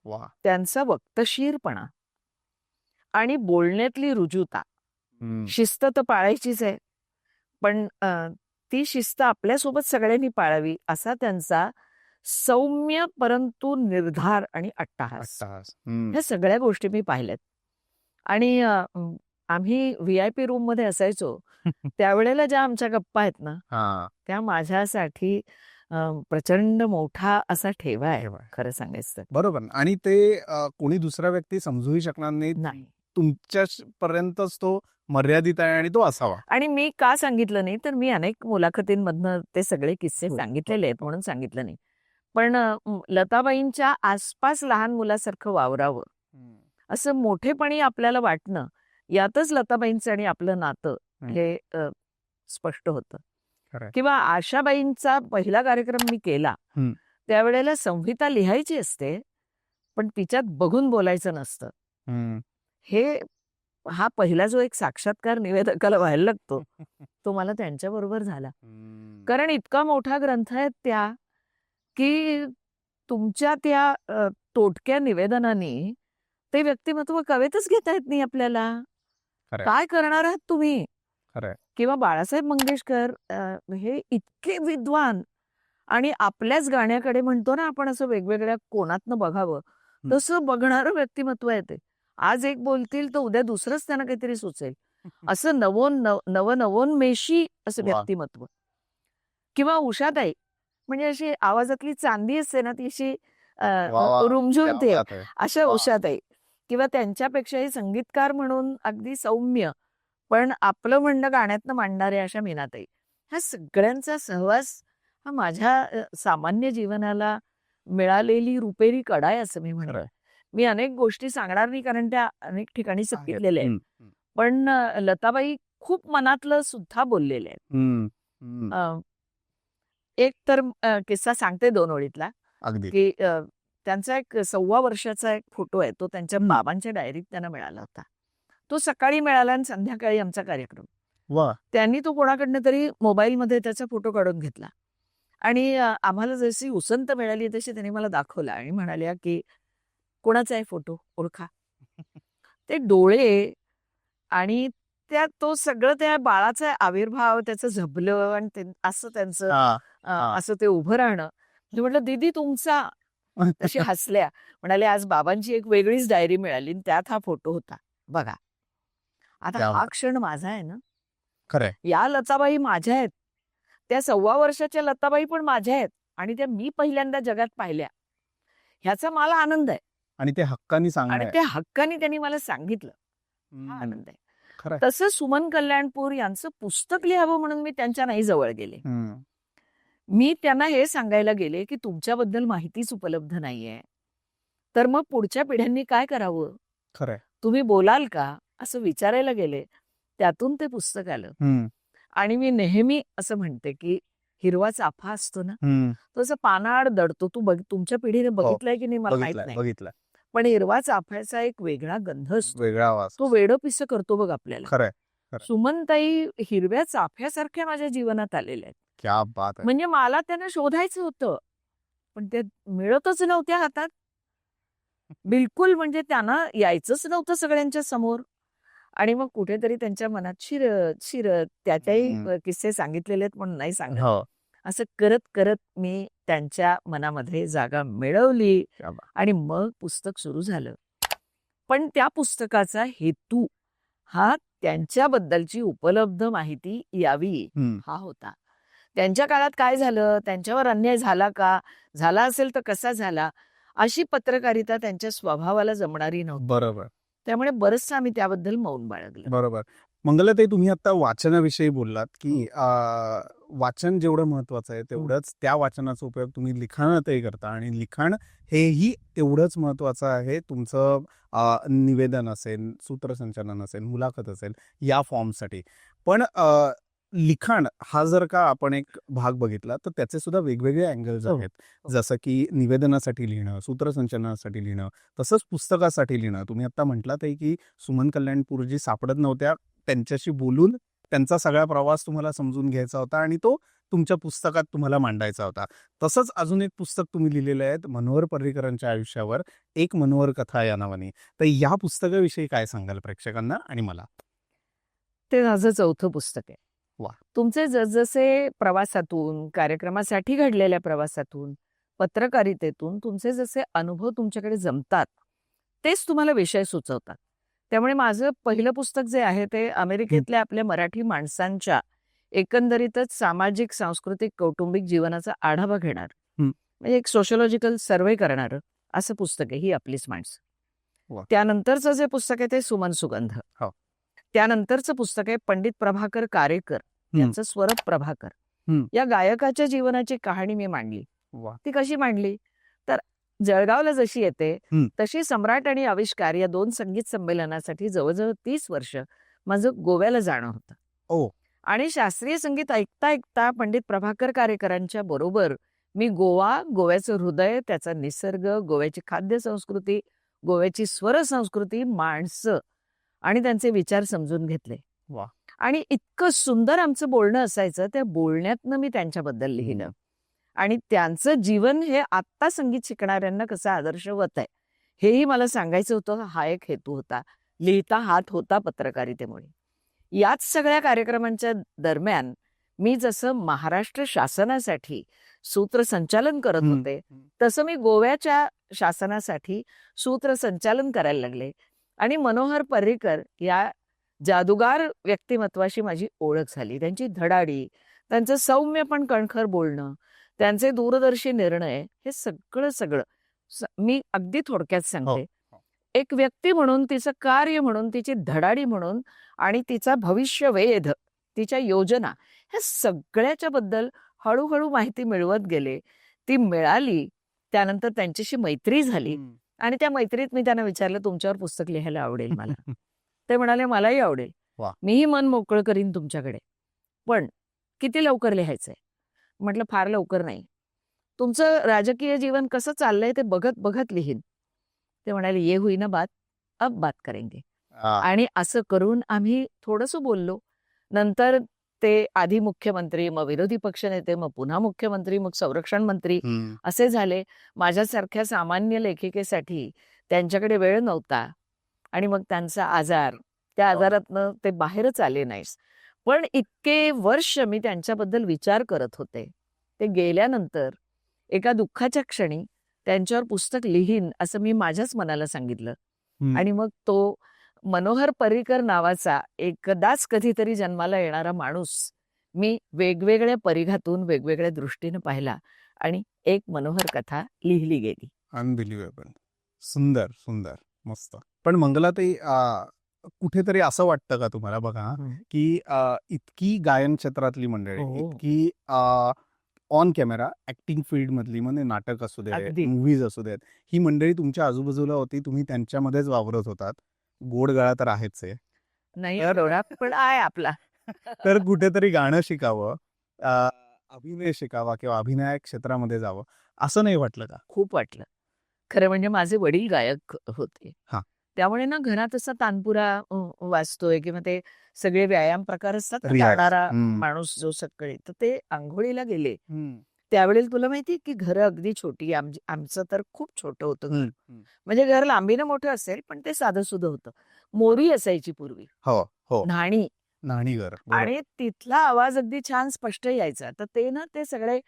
[SPEAKER 2] वा.
[SPEAKER 1] त्यांचा वक्तशीरपणा आणि बोलण्यातली रुजुता. शिस्त तर पाळायचीच आहे, पण ती शिस्त आपल्यासोबत सगळ्यांनी पाळावी असा त्यांचा सौम्य परंतु निर्धार आणि अट्टहास, ह्या सगळ्या गोष्टी मी पाहिल्यात. आणि आम्ही VIP रूम मध्ये असायचो त्यावेळेला ज्या आमच्या गप्पा आहेत ना, त्या माझ्यासाठी प्रचंड मोठा असा ठेवा आहे खरं सांगायचं तर.
[SPEAKER 2] बरोबर. आणि ते कोणी दुसरा व्यक्ती समजूही शकणार नाही, तुमच्या पर्यंतच तो मर्यादित आहे आणि तो असावा.
[SPEAKER 1] आणि मी का सांगितलं नाही, तर मी अनेक मुलाखतींमधनं ते सगळे किस्से सांगितलेले आहेत म्हणून सांगितलं नाही. पण लताबाईंच्या आसपास लहान मुलासारखं वावरावं, असं मोठेपणी आपल्याला वाटणं, यातच लताबाईंचं आणि आपलं नातं हे स्पष्ट होतं. किंवा आशाबाईंचा पहिला कार्यक्रम मी केला त्यावेळेला संहिता लिहायची असते, पण तिच्यात बघून बोलायचं नसतं. हा पहिला जो एक साक्षात्कार निवेदकाला व्हायला लागतो, तो मला त्यांच्याबरोबर झाला. कारण इतका मोठा ग्रंथ आहे त्या, की तुमच्या त्या तोटक्या निवेदनाने ते व्यक्तिमत्व कवेतच घेता येत नाही आपल्याला. काय करणार आहात तुम्ही? किंवा बाळासाहेब मंगेशकर हे इतके विद्वान, आणि आपल्याच गाण्याकडे म्हणतो ना आपण असं वेगवेगळ्या कोणातनं बघावं, तसं बघणारं व्यक्तिमत्व आहे ते. आज एक बोलतील तर उद्या दुसरंच त्यांना काहीतरी सुचेल, असं नवोन्मेषी असं व्यक्तिमत्व. किंवा उषाताई, म्हणजे अशी आवाजातली चांदी असते ना, ती अशी रुमझुमते, अशा उषाताई. किंवा त्यांच्यापेक्षाही संगीतकार म्हणून अगदी सौम्य पण आपलं म्हणणं गाण्यातनं मांडणारे अशा मीनाताई. ह्या सगळ्यांचा सहवास हा माझ्या सामान्य जीवनाला मिळालेली रुपेरी कडा आहे असं मी म्हणेन. मी अनेक गोष्टी सांगणार नाही कारण त्या अनेक ठिकाणी सांगितलेल्या आहेत, पण लताबाई खूप मनातलं सुद्धा बोललेले आहेत. एक तर किस्सा सांगते 2 ओळीतला, की त्यांचा एक 1.25 वर्षाचा एक फोटो आहे, तो त्यांच्या बाबांच्या डायरीत त्यांना मिळाला होता. तो सकाळी मिळाला आणि संध्याकाळी आमचा कार्यक्रम. त्यांनी तो कोणाकडनं तरी मोबाईलमध्ये त्याचा फोटो काढून घेतला आणि आम्हाला जशी उसंत मिळाली तशी त्यांनी मला दाखवला आणि म्हणाल्या की कोणाचा आहे फोटो, ओळखा. ते डोळे आणि तो सगळं त्या बाळाचा आविर्भाव, त्याचं झबलं आणि असं त्यांचं असं ते उभं राहणं. मी म्हटलं दीदी तुमचा, तशी हसल्या. म्हणाले आज बाबांची एक वेगळीच डायरी मिळाली, त्यात हा फोटो होता बघा. आता हा क्षण माझा आहे ना, या लताबाई माझ्या आहेत, त्या 1.25 वर्षाच्या लताबाई पण माझ्या आहेत, आणि त्या मी पहिल्यांदा जगात पाहिल्या, ह्याचा मला आनंद आहे.
[SPEAKER 2] आणि ते हक्कानी
[SPEAKER 1] आणि त्या हक्कानी त्यांनी मला सांगितलं, हा आनंद आहे. तसं सुमन कल्याणपूर यांचं पुस्तक लिहावं म्हणून मी त्यांच्या नाही जवळ गेले. मी त्यांना हे सांगायला गेले की तुमच्याबद्दल माहितीच उपलब्ध नाहीये, तर मग पुढच्या पिढ्यांनी काय करावं, तुम्ही बोलाल का, असं विचारायला गेले. त्यातून ते पुस्तक आलं. आणि मी नेहमी असं म्हणते की हिरवा चाफा असतो ना, तो असं पानाआड दडतो. तुमच्या पिढीने बघितलाय की नाही मला माहित नाही, पण हिरवा चाफ्याचा एक वेगळा गंध असतो, वेगळा आवाज, तो वेडं पिसं करतो बघ आपल्याला. सुमनताई हिरव्या चाफ्यासारख्या माझ्या जीवनात आलेल्या आहेत.
[SPEAKER 2] क्या बात आहे.
[SPEAKER 1] म्हणजे मला त्यांना शोधायचं होतं, पण ते मिळतच नव्हत्या हातात बिलकुल. म्हणजे त्यांना यायचंच नव्हतं सगळ्यांच्या समोर. आणि मग कुठेतरी त्यांच्या मनात शिरत त्याच्याही किस्से सांगितलेले आहेत म्हणून नाही सांगत, असं करत करत मी त्यांच्या मनामध्ये जागा मिळवली आणि मग पुस्तक सुरू झालं. पण त्या पुस्तकाचा हेतू हा त्यांच्याबद्दलची उपलब्ध माहिती यावी हा होता. त्यांच्या काळात काय झालं, त्यांच्यावर अन्याय झाला का, झाला असेल तर कसा झाला, अशी पत्रकारिता त्यांच्या स्वभावाला जमणारी नव्हती.
[SPEAKER 2] बरोबर.
[SPEAKER 1] त्यामुळे बरंचसं आम्ही त्याबद्दल मौन बाळगलं.
[SPEAKER 2] बरोबर. मंगलाताई, तुम्ही आता वाचनाविषयी बोललात की वाचन जेवढं महत्वाचं आहे तेवढंच त्या वाचनाचा उपयोग तुम्ही लिखाणातही करता आणि लिखाण हेही तेवढंच महत्वाचं आहे. तुमचं निवेदन असेल, सूत्रसंचालन असेल, मुलाखत असेल या फॉर्मसाठी. पण लिखाण हा जर का आपण एक भाग बघितला तर त्याचे सुद्धा वेगवेगळे अँगल्स आहेत. जसं की निवेदनासाठी लिहिणं, सूत्रसंचालनासाठी लिहिणं, तसंच पुस्तकासाठी लिहिणं. तुम्ही आता म्हटलात की सुमन कल्याणपूरजी सापडत नव्हत्या, त्यांच्याशी बोलून त्यांचा सगळा प्रवास तुम्हाला समजून घ्यायचा होता आणि तो तुमच्या पुस्तकात तुम्हाला मांडायचा होता. तसंच अजून एक पुस्तक तुम्ही लिहिलेलं आहे मनोहर पर्रीकरांच्या आयुष्यावर, एक मनोहर कथा या नावाने. तर या पुस्तकाविषयी काय सांगाल प्रेक्षकांना आणि मला?
[SPEAKER 1] ते माझं 4थं पुस्तक आहे.
[SPEAKER 2] वाह!
[SPEAKER 1] तुमचे जसजसे प्रवासातून, कार्यक्रमासाठी घडलेल्या प्रवासातून, पत्रकारितेतून तुमचे जसे अनुभव तुमच्याकडे जमतात, तेच तुम्हाला विषय सुचवतात. त्यामुळे माझं पहिलं पुस्तक जे आहे ते अमेरिकेतल्या आपल्या मराठी माणसांच्या एकंदरीतच सामाजिक, सांस्कृतिक, कौटुंबिक जीवनाचा आढावा घेणार,
[SPEAKER 2] हं.
[SPEAKER 1] म्हणजे एक सोशिओलॉजिकल सर्व्हे करणारं असं पुस्तक आहे, ही आपलीच माणसं.
[SPEAKER 2] वाह!
[SPEAKER 1] त्यानंतरचं जे पुस्तक आहे ते सुमन सुगंध.
[SPEAKER 2] हो.
[SPEAKER 1] त्यानंतरचं पुस्तक आहे पंडित प्रभाकर कारेकर यांचं स्वरप प्रभाकर.
[SPEAKER 2] हं.
[SPEAKER 1] या गायकाच्या जीवनाची कहाणी मी मांडली.
[SPEAKER 2] वाह!
[SPEAKER 1] ती कशी मांडली? तर जळगावला जशी येते
[SPEAKER 2] हं.
[SPEAKER 1] तशी सम्राट आणि आविष्कार या 2 संगीत संमेलनासाठी जवळजवळ 30 वर्ष माझं गोव्याला जाणं होतं.
[SPEAKER 2] ओ.
[SPEAKER 1] आणि शास्त्रीय संगीत ऐकता ऐकता पंडित प्रभाकर कारेकरांच्या बरोबर मी गोवा, गोव्याचं हृदय, त्याचा निसर्ग, गोव्याची खाद्य संस्कृती, गोव्याची स्वर संस्कृती, माणसं आणि त्यांचे विचार समजून घेतले.
[SPEAKER 2] वाह!
[SPEAKER 1] आणि इतकं सुंदर आमचं बोलणं असायचं, त्या बोलण्यातनं मी त्यांच्याबद्दल लिहिलं. आणि त्यांचं जीवन हे आत्ता संगीत शिकणाऱ्यांना कसं आदर्शवत आहे, हेही मला सांगायचं होतं. हा एक हेतू होता. लिहिता हात होता पत्रकारितेमुळे. याच सगळ्या कार्यक्रमांच्या दरम्यान मी जसं महाराष्ट्र शासनासाठी सूत्रसंचालन करत होते, तसं मी गोव्याच्या शासनासाठी सूत्रसंचालन करायला लागले. आणि मनोहर पर्रीकर या जादूगार व्यक्तिमत्वाशी माझी ओळख झाली. त्यांची धडाडी, त्यांचं सौम्य पण कणखर बोलणं, त्यांचे दूरदर्शी निर्णय, हे सगळं मी अगदी थोडक्यात सांगते. एक व्यक्ती म्हणून, तिचं कार्य म्हणून, तिची धडाडी म्हणून आणि तिचा भविष्यवेध, तिच्या योजना, ह्या सगळ्याच्या बद्दल हळूहळू माहिती मिळवत गेले. ती मिळाली, त्यानंतर त्यांच्याशी मैत्री झाली. आणि त्या मैत्रीत मी त्यांना विचारलं, तुमच्यावर पुस्तक लिहायला आवडेल मला. ते म्हणाले, मलाही आवडेल.
[SPEAKER 2] वाह!
[SPEAKER 1] मीही मन मोकळं करीन तुमच्याकडे. पण किती लवकर लिहायचंय? म्हटलं, फार लवकर नाही. तुमचं राजकीय जीवन कसं चाललंय ते बघत बघत लिहीन. ते म्हणाले, ये हुई ना बात, अब बात करेंगे. आणि असं करून आम्ही थोडंसं बोललो. नंतर ते आधी मुख्यमंत्री, मग विरोधी पक्षनेते, मग पुन्हा मुख्यमंत्री, मग संरक्षण मंत्री असे झाले. माझ्यासारख्या सामान्य लेखिकेसाठी त्यांच्याकडे वेळ नव्हता. आणि मग त्यांचा आजार, त्या आजारातनं ते बाहेरच आले नाहीस. पण इतके वर्ष मी त्यांच्याबद्दल विचार करत होते. ते गेल्यानंतर एका दुःखाच्या क्षणी त्यांच्यावर पुस्तक लिहीन असं मी माझ्याच मनाला सांगितलं. आणि मग तो मनोहर पर्रीकर नावाचा एकदाच कधीतरी जन्माला येणारा माणूस मी वेगवेगळ्या परिघातून, वेगवेगळ्या दृष्टीने पाहिला आणि एक मनोहर कथा लिहिली गेली.
[SPEAKER 2] अनबिलिव्हेबल. सुंदर, सुंदर, मस्त. पण मंगलाताई, कुठेतरी असं वाटतं का तुम्हाला, बघा, की इतकी गायन क्षेत्रातली मंडळी, इतकी ऑन कॅमेरा ऍक्टिंग फील्ड मधली, म्हणजे नाटक असू दे, मूव्हीज असू देत, ही मंडळी तुमच्या आजूबाजूला होती, तुम्ही त्यांच्यामध्येच वावरत होतात. गोड गळा तर आहेच आहे,
[SPEAKER 1] नाही पण आहे आपला.
[SPEAKER 2] तर कुठेतरी गाणं शिकावं, अभिनय शिकावा किंवा अभिनय क्षेत्रामध्ये जावं, असं नाही वाटलं का?
[SPEAKER 1] खूप वाटलं. खरं म्हणजे माझे वडील गायक होते. त्यामुळे ना घरात असा तानपुरा वाजतोय किंवा ते सगळे व्यायाम प्रकार असतात ना, गाणारा माणूस जो सकाळी, तर ते आंघोळीला गेले त्यावेळेला तुला माहिती की घरं अगदी छोटी, आमचं तर खूप छोटं होतं घर. म्हणजे घर लांबीनं मोठं असेल पण ते साधं सुद्धा होतं. मोरी असायची पूर्वी,
[SPEAKER 2] न्हाणी घर,
[SPEAKER 1] आणि तिथला आवाज अगदी छान स्पष्ट यायचा. तर ते ना ते सगळे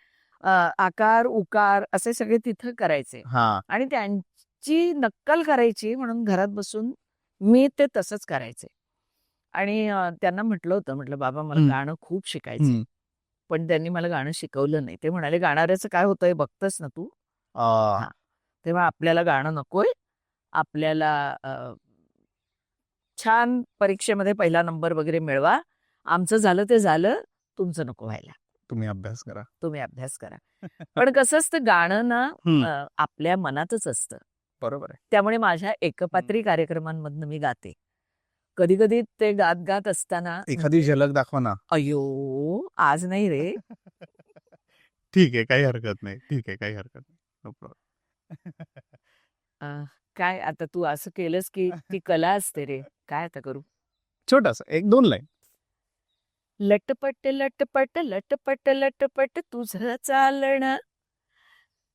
[SPEAKER 1] आकार उकार असे सगळे तिथं करायचे आणि त्यांची नक्कल करायची म्हणून घरात बसून मी ते तसंच करायचे. आणि त्यांना म्हटलं बाबा मला गाणं खूप शिकायचं, पण त्यांनी मला गाणं शिकवलं नाही. ते म्हणाले, गाणाऱ्याचं काय होतंय बघतस ना तू, तेव्हा आपल्याला गाणं नकोय, आपल्याला छान परीक्षेमध्ये पहिला नंबर वगैरे मिळवा, आमचं झालं ते झालं, तुमचं नको व्हायला.
[SPEAKER 2] तुम्ही अभ्यास करा.
[SPEAKER 1] तुम्ही अभ्यास करा. पण कसं असतं गाणं ना आपल्या मनातच असतं.
[SPEAKER 2] बरोबर आहे.
[SPEAKER 1] त्यामुळे माझ्या एकपात्री कार्यक्रमांमधनं मी गाते. कधी कधी ते गात गात असताना
[SPEAKER 2] एखादी झलक दाखवा ना.
[SPEAKER 1] अयो आज नाही रे.
[SPEAKER 2] ठीक आहे, काही हरकत नाही. ठीक आहे, काही हरकत नाही. No problem.
[SPEAKER 1] अं, काय आता तू असं केलंस की ती कला असते रे. काय आता करू.
[SPEAKER 2] छोटासा 1-2 लाईन.
[SPEAKER 1] लटपट लटपट लटपट लटपट तुझं चालणं.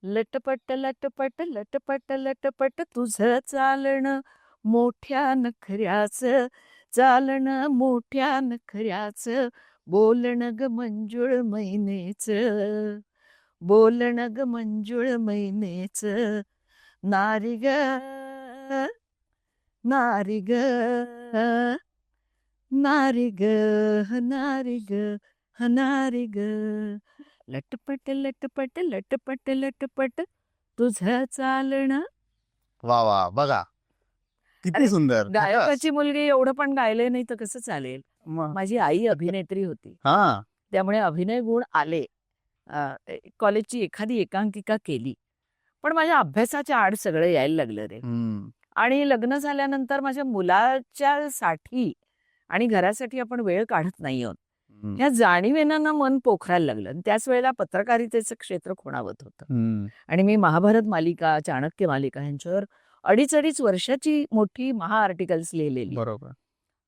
[SPEAKER 1] लटपट लटपट लटपट लटपट तुझं चालणं. मोठ्या नखऱ्याचं चालणं मोठ्या नखऱ्याचं. बोलणं ग मंजुळ मैनेचं. बोलणं ग मंजुळ मैनेचं. नारी ग नारी ग नारी ग नारी ग नारी ग. लटपट लटपट लटपट लटपट तुझं चालणं.
[SPEAKER 2] वा वा, बघा किती
[SPEAKER 1] अरे,
[SPEAKER 2] सुंदर.
[SPEAKER 1] गायकाची मुलगी एवढं पण गायले नाही तर कसं चालेल.
[SPEAKER 2] मग.
[SPEAKER 1] माझी आई अभिनेत्री होती.
[SPEAKER 2] हा.
[SPEAKER 1] त्यामुळे अभिनय गुण आले. कॉलेजची एखादी एकांकिका केली. पण माझ्या अभ्यासाच्या आड सगळं यायला लागलं रे. आणि लग्न झाल्यानंतर माझ्या मुलाच्या साठी आणि घरासाठी आपण वेळ काढत नाही आहोत. ह्या जाणीवेनं ना मन पोखरायला लागलं. आणि त्याच वेळेला पत्रकारितेचं क्षेत्र खुणावत होतं. आणि मी महाभारत मालिका, चाणक्य मालिका ह्यांच्यावर 2.5 वर्षाची मोठी आर्टिकल्स लिहिलेली.
[SPEAKER 2] बरोबर.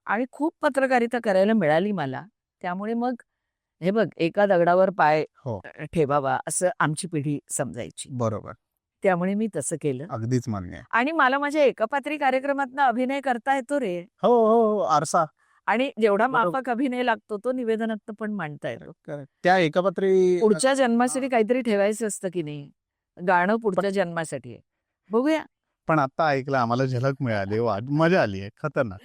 [SPEAKER 1] आणि खूप पत्रकारिता करायला मिळाली मला. त्यामुळे मग हे बघ एका दगडावर पाय ठेवावा असं आमची पिढी समजायची.
[SPEAKER 2] बरोबर.
[SPEAKER 1] त्यामुळे मी तसं केलं.
[SPEAKER 2] अगदीच मान्य आहे.
[SPEAKER 1] आणि मला माझ्या एकपात्री कार्यक्रमातनं अभिनय करता येतो रे.
[SPEAKER 2] हो हो, आरसा.
[SPEAKER 1] आणि जेवढा माफक अभिनय लागतो तो निवेदनात पण मांडता येतो.
[SPEAKER 2] त्या एकपात्री
[SPEAKER 1] पुढच्या जन्मासाठी काहीतरी ठेवायचं असतं की नाही. गाणं पुढच्या जन्मासाठी आहे. बघूया.
[SPEAKER 2] पण आता ऐकलं आम्हाला झलक मिळाली. मजा आली आहे. खतरनाक.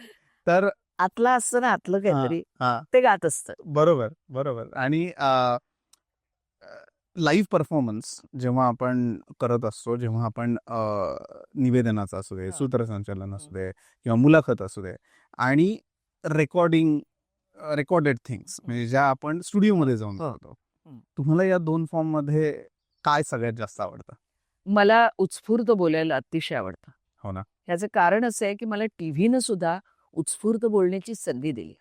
[SPEAKER 2] तर
[SPEAKER 1] आतला असतं ना आतलं काहीतरी ते गात असतं.
[SPEAKER 2] बरोबर बरोबर. आणि लाईव्ह परफॉर्मन्स जेव्हा आपण करत असतो, जेव्हा आपण निवेदनाचा असू दे, सूत्रसंचालन असू दे किंवा मुलाखत असू दे आणि रेकॉर्डेड थिंग्स म्हणजे ज्या आपण स्टुडिओमध्ये जाऊन करतो, तुम्हाला या 2 फॉर्म मध्ये काय सगळ्यात जास्त आवडतं?
[SPEAKER 1] मला उत्स्फूर्त बोलायला अतिशय आवडतं.
[SPEAKER 2] हो ना.
[SPEAKER 1] याचं कारण असं आहे की मला टीव्हीनं सुद्धा उत्स्फूर्त बोलण्याची संधी दिली.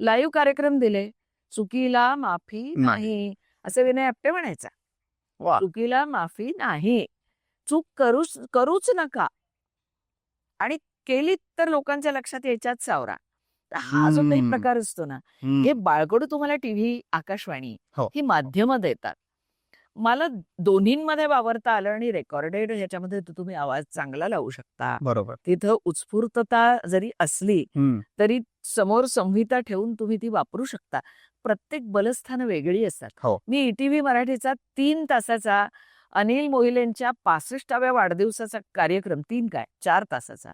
[SPEAKER 1] लाईव्ह कार्यक्रम दिले. चुकीला माफी नाही असं विनय आपटे म्हणायचा. चुकीला माफी नाही. चूक करूच नका. आणि केली तर लोकांच्या लक्षात यायच्याच सावरा. हा जो काही प्रकार असतो ना, हे बाळकडू तुम्हाला टीव्ही, आकाशवाणी ही माध्यमं देतात. मला दोन्हींमध्ये वावरता आलं. आणि रेकॉर्डेड ह्याच्यामध्ये तुम्ही आवाज चांगला लावू शकता.
[SPEAKER 2] बरोबर.
[SPEAKER 1] तिथं उत्स्फूर्तता जरी असली तरी समोर संहिता ठेवून तुम्ही ती वापरू शकता. प्रत्येक बलस्थानं वेगळी असतात. मी ईटीव्ही मराठीचा 3 तासाचा अनिल मोहिलेंच्या 65व्या वाढदिवसाचा कार्यक्रम 4 तासाचा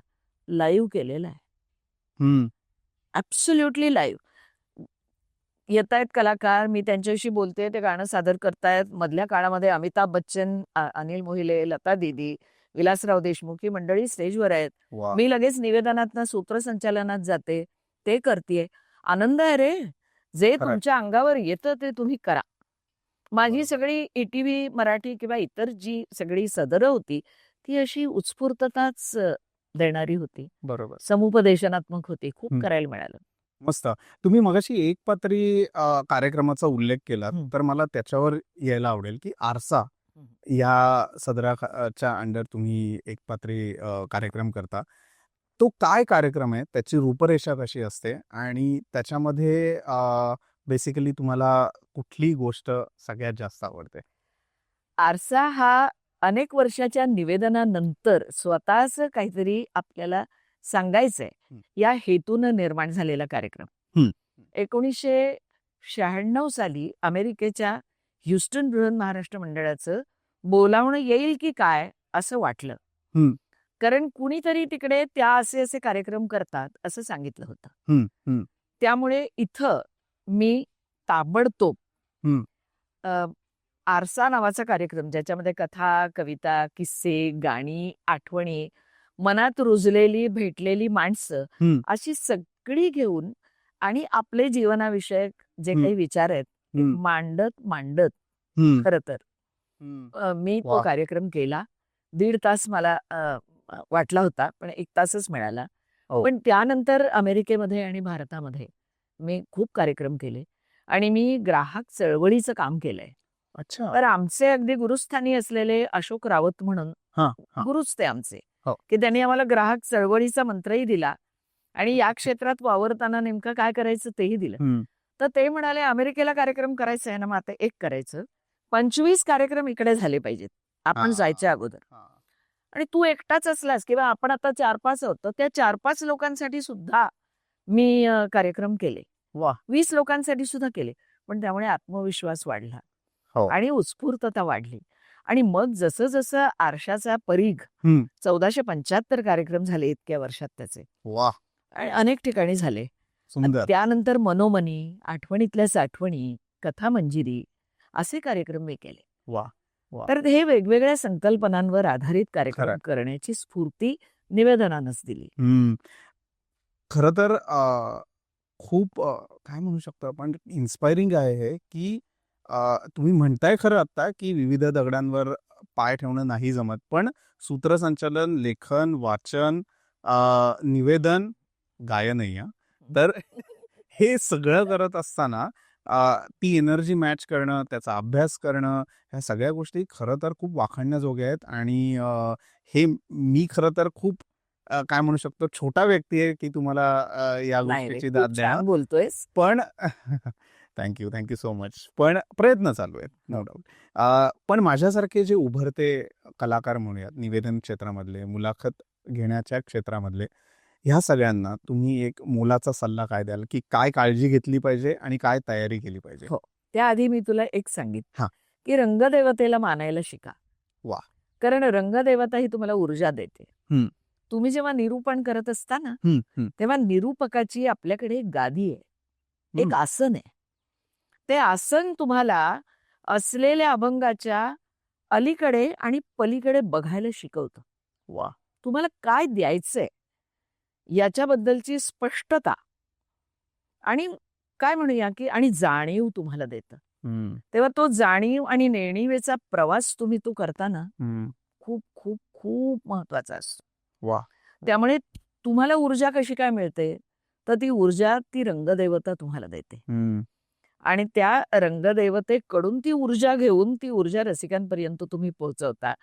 [SPEAKER 1] लाईव्ह केलेला आहे. Absolutely live. येतायत कलाकार, मी त्यांच्याशी बोलते, ते गाणं सादर करतायत. मधल्या काळामध्ये अमिताभ बच्चन, अनिल मोहिले, लता दीदी, विलासराव देशमुख ही मंडळी स्टेजवर आहेत. मी लगेच निवेदनातनं सूत्रसंचालनात जाते, ते करतेय. आनंद आहे रे. जे तुमच्या अंगावर येतं ते तुम्ही करा. माझी सगळी ईटीव्ही मराठी किंवा इतर जी सगळी सदरं होती ती अशी उत्स्फूर्तताच देणारी होती.
[SPEAKER 2] बरोबर.
[SPEAKER 1] समुपदेशनात्मक होती. खूप करायला मिळालं.
[SPEAKER 2] मस्त. तुम्ही मगाशी एकपात्री कार्यक्रमाचा उल्लेख केला, तर मला त्याच्यावर यायला आवडेल की आरसा या सदराच्या अंडर तुम्ही एकपात्री कार्यक्रम करता. तो काय कार्यक्रम आहे, त्याची रूपरेषा कशी असते आणि त्याच्यामध्ये बेसिकली तुम्हाला कुठली गोष्ट सगळ्यात जास्त आवडते?
[SPEAKER 1] आरसा हा अनेक वर्षाच्या निवेदनानंतर स्वतःच काहीतरी आपल्याला सांगायचंय या हेतून निर्माण झालेला कार्यक्रम. 1996 साली अमेरिकेच्या ह्युस्टन बृहन महाराष्ट्र मंडळाचं बोलावणं येईल की काय असं वाटलं. कारण कुणीतरी तिकडे त्या असे कार्यक्रम करतात असं सांगितलं होतं. त्यामुळे इथं मी ताबडतोब आरसा नावाचा कार्यक्रम, ज्याच्यामध्ये कथा, कविता, किस्से, गाणी, आठवणी, मनात रुजलेली भेटलेली माणसं अशी सगळी घेऊन आणि आपले जीवनाविषयक जे काही विचार आहेत
[SPEAKER 2] हम्म.
[SPEAKER 1] मांडत मांडत
[SPEAKER 2] हम्म.
[SPEAKER 1] खरं तर मी तो
[SPEAKER 2] वा.
[SPEAKER 1] कार्यक्रम केला. 1.5 तास मला वाटला होता, पण 1 तासच मिळाला.
[SPEAKER 2] हो.
[SPEAKER 1] पण त्यानंतर अमेरिकेमध्ये आणि भारतामध्ये मी खूप कार्यक्रम केले आणि मी ग्राहक चळवळीचं काम केलंय.
[SPEAKER 2] अच्छा.
[SPEAKER 1] तर आमचे अगदी गुरुस्थानी असलेले अशोक रावत म्हणून
[SPEAKER 2] हा हा.
[SPEAKER 1] गुरुच ते आमचे,
[SPEAKER 2] हो.
[SPEAKER 1] की त्यांनी आम्हाला ग्राहक चळवळीचा मंत्रही दिला आणि या क्षेत्रात वावरताना नेमकं काय करायचं तेही दिलं.
[SPEAKER 2] हम्म.
[SPEAKER 1] तर ते म्हणाले, अमेरिकेला कार्यक्रम करायचा आहे ना, मग आता एक करायचं, 25 कार्यक्रम इकडे झाले पाहिजेत आपण
[SPEAKER 2] हा.
[SPEAKER 1] जायच्या अगोदर.
[SPEAKER 2] हा.
[SPEAKER 1] आणि तू एकटाच असलास किंवा आपण आता 4-5 आहोत, तर त्या 4-5 लोकांसाठी सुद्धा मी कार्यक्रम केले.
[SPEAKER 2] वा.
[SPEAKER 1] 20 लोकांसाठी सुद्धा केले. पण त्यामुळे आत्मविश्वास वाढला
[SPEAKER 2] हो.
[SPEAKER 1] आणि उत्स्फूर्तता वाढली. आणि मग जसं जसं आरशाचा परीघ,
[SPEAKER 2] हम्म.
[SPEAKER 1] 1475 कार्यक्रम झाले इतक्या वर्षात त्याचे
[SPEAKER 2] वा.
[SPEAKER 1] आणि अनेक ठिकाणी झाले.
[SPEAKER 2] सुंदर.
[SPEAKER 1] त्यानंतर मनोमनी, आठवणीतल्या साठवणी, कथा मंजिरी असे कार्यक्रम मी केले.
[SPEAKER 2] वा. वा.
[SPEAKER 1] तर हे वेगवेगळ्या संकल्पनांवर आधारित कार्यक्रम
[SPEAKER 2] खरं.
[SPEAKER 1] करण्याची स्फूर्ती निवेदनानंच दिली.
[SPEAKER 2] खरं तर खूप काय म्हणू शकतो आपण, इन्स्पायरिंग आहे हे, की तुम्ही म्हणताय खरं आता की विविध दगडांवर पाय ठेवणं नाही जमत, पण सूत्रसंचालन, लेखन, वाचन, निवेदन, गायनही. तर हे सगळं करत असताना ती एनर्जी मॅच करणं, त्याचा अभ्यास करणं, ह्या सगळ्या गोष्टी खरं तर खूप वाखाणण्याजोग्या आहेत. आणि हे मी खरं तर खूप काय म्हणू शकतो, छोटा व्यक्ती आहे की तुम्हाला या
[SPEAKER 1] नाही रे,
[SPEAKER 2] गोष्टीची
[SPEAKER 1] खूप
[SPEAKER 2] दाद द्या.
[SPEAKER 1] छान बोलतोयस.
[SPEAKER 2] पण थँक्यू सो मच. पण प्रयत्न चालू आहेत, नो डाऊट. पण माझ्यासारखे जे उभरते कलाकार म्हणूयात, निवेदन क्षेत्रामधले, मुलाखत घेण्याच्या क्षेत्रामधले, ह्या सगळ्यांना तुम्ही एक मोलाचा सल्ला काय द्याल, की काय काळजी घेतली पाहिजे आणि काय तयारी केली पाहिजे?
[SPEAKER 1] हो. त्याआधी मी तुला एक सांगित,
[SPEAKER 2] हा.
[SPEAKER 1] की रंगदेवतेला मानायला शिका.
[SPEAKER 2] वा.
[SPEAKER 1] कारण रंगदेवता ही तुम्हाला ऊर्जा देते.
[SPEAKER 2] हम्म.
[SPEAKER 1] तुम्ही जेव्हा निरूपण करत असता ना,
[SPEAKER 2] हम्म.
[SPEAKER 1] तेव्हा निरूपकाची आपल्याकडे एक गादी आहे, एक
[SPEAKER 2] हम्म.
[SPEAKER 1] आसन आहे. ते आसन तुम्हाला असलेल्या अभंगाच्या अलीकडे आणि पलीकडे बघायला शिकवतं.
[SPEAKER 2] वा.
[SPEAKER 1] तुम्हाला काय द्यायचंय याच्याबद्दलची स्पष्टता आणि काय म्हणूया की आणि जाणीव तुम्हाला देतं.
[SPEAKER 2] हम्म.
[SPEAKER 1] तेव्हा तो जाणीव आणि नेणिवेचा प्रवास तुम्ही करताना
[SPEAKER 2] हम्म.
[SPEAKER 1] खूप खूप खूप महत्वाचा असतो.
[SPEAKER 2] वा.
[SPEAKER 1] त्यामुळे तुम्हाला ऊर्जा कशी काय मिळते, तर ती ऊर्जा ती रंगदेवता तुम्हाला देते
[SPEAKER 2] हम्म.
[SPEAKER 1] आणि त्या रंगदेवतेकडून ती ऊर्जा घेऊन ती ऊर्जा रसिकांपर्यंत तुम्ही पोहोचवता.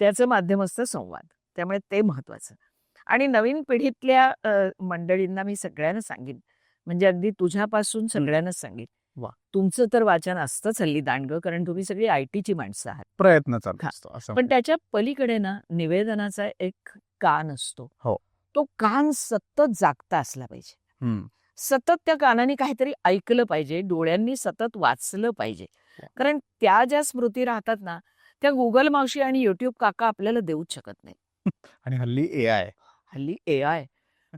[SPEAKER 1] त्याचं माध्यम असतं संवाद. त्यामुळे ते महत्वाचं. आणि नवीन पिढीतल्या मंडळींना मी सगळ्यांना सांगेन, म्हणजे अगदी तुझ्यापासून सगळ्यांनाच सांगेन,
[SPEAKER 2] वा.
[SPEAKER 1] तुमचं तर वाचन असतंच हल्ली दांडगं, कारण तुम्ही सगळी आयटीची माणसं आहात.
[SPEAKER 2] प्रयत्न चालू
[SPEAKER 1] हा.
[SPEAKER 2] असतो असं.
[SPEAKER 1] पण त्याच्या पलीकडे ना निवेदनाचा एक कान असतो.
[SPEAKER 2] हो.
[SPEAKER 1] तो कान सतत जागता असला पाहिजे.
[SPEAKER 2] हम्म.
[SPEAKER 1] सतत त्या कानाने काहीतरी ऐकलं पाहिजे, डोळ्यांनी सतत वाचलं पाहिजे. कारण त्या ज्या स्मृती राहतात ना, त्या गुगल मावशी आणि युट्यूब काका आपल्याला देऊच शकत नाही.
[SPEAKER 2] आणि हल्ली AI.
[SPEAKER 1] हल्ली AI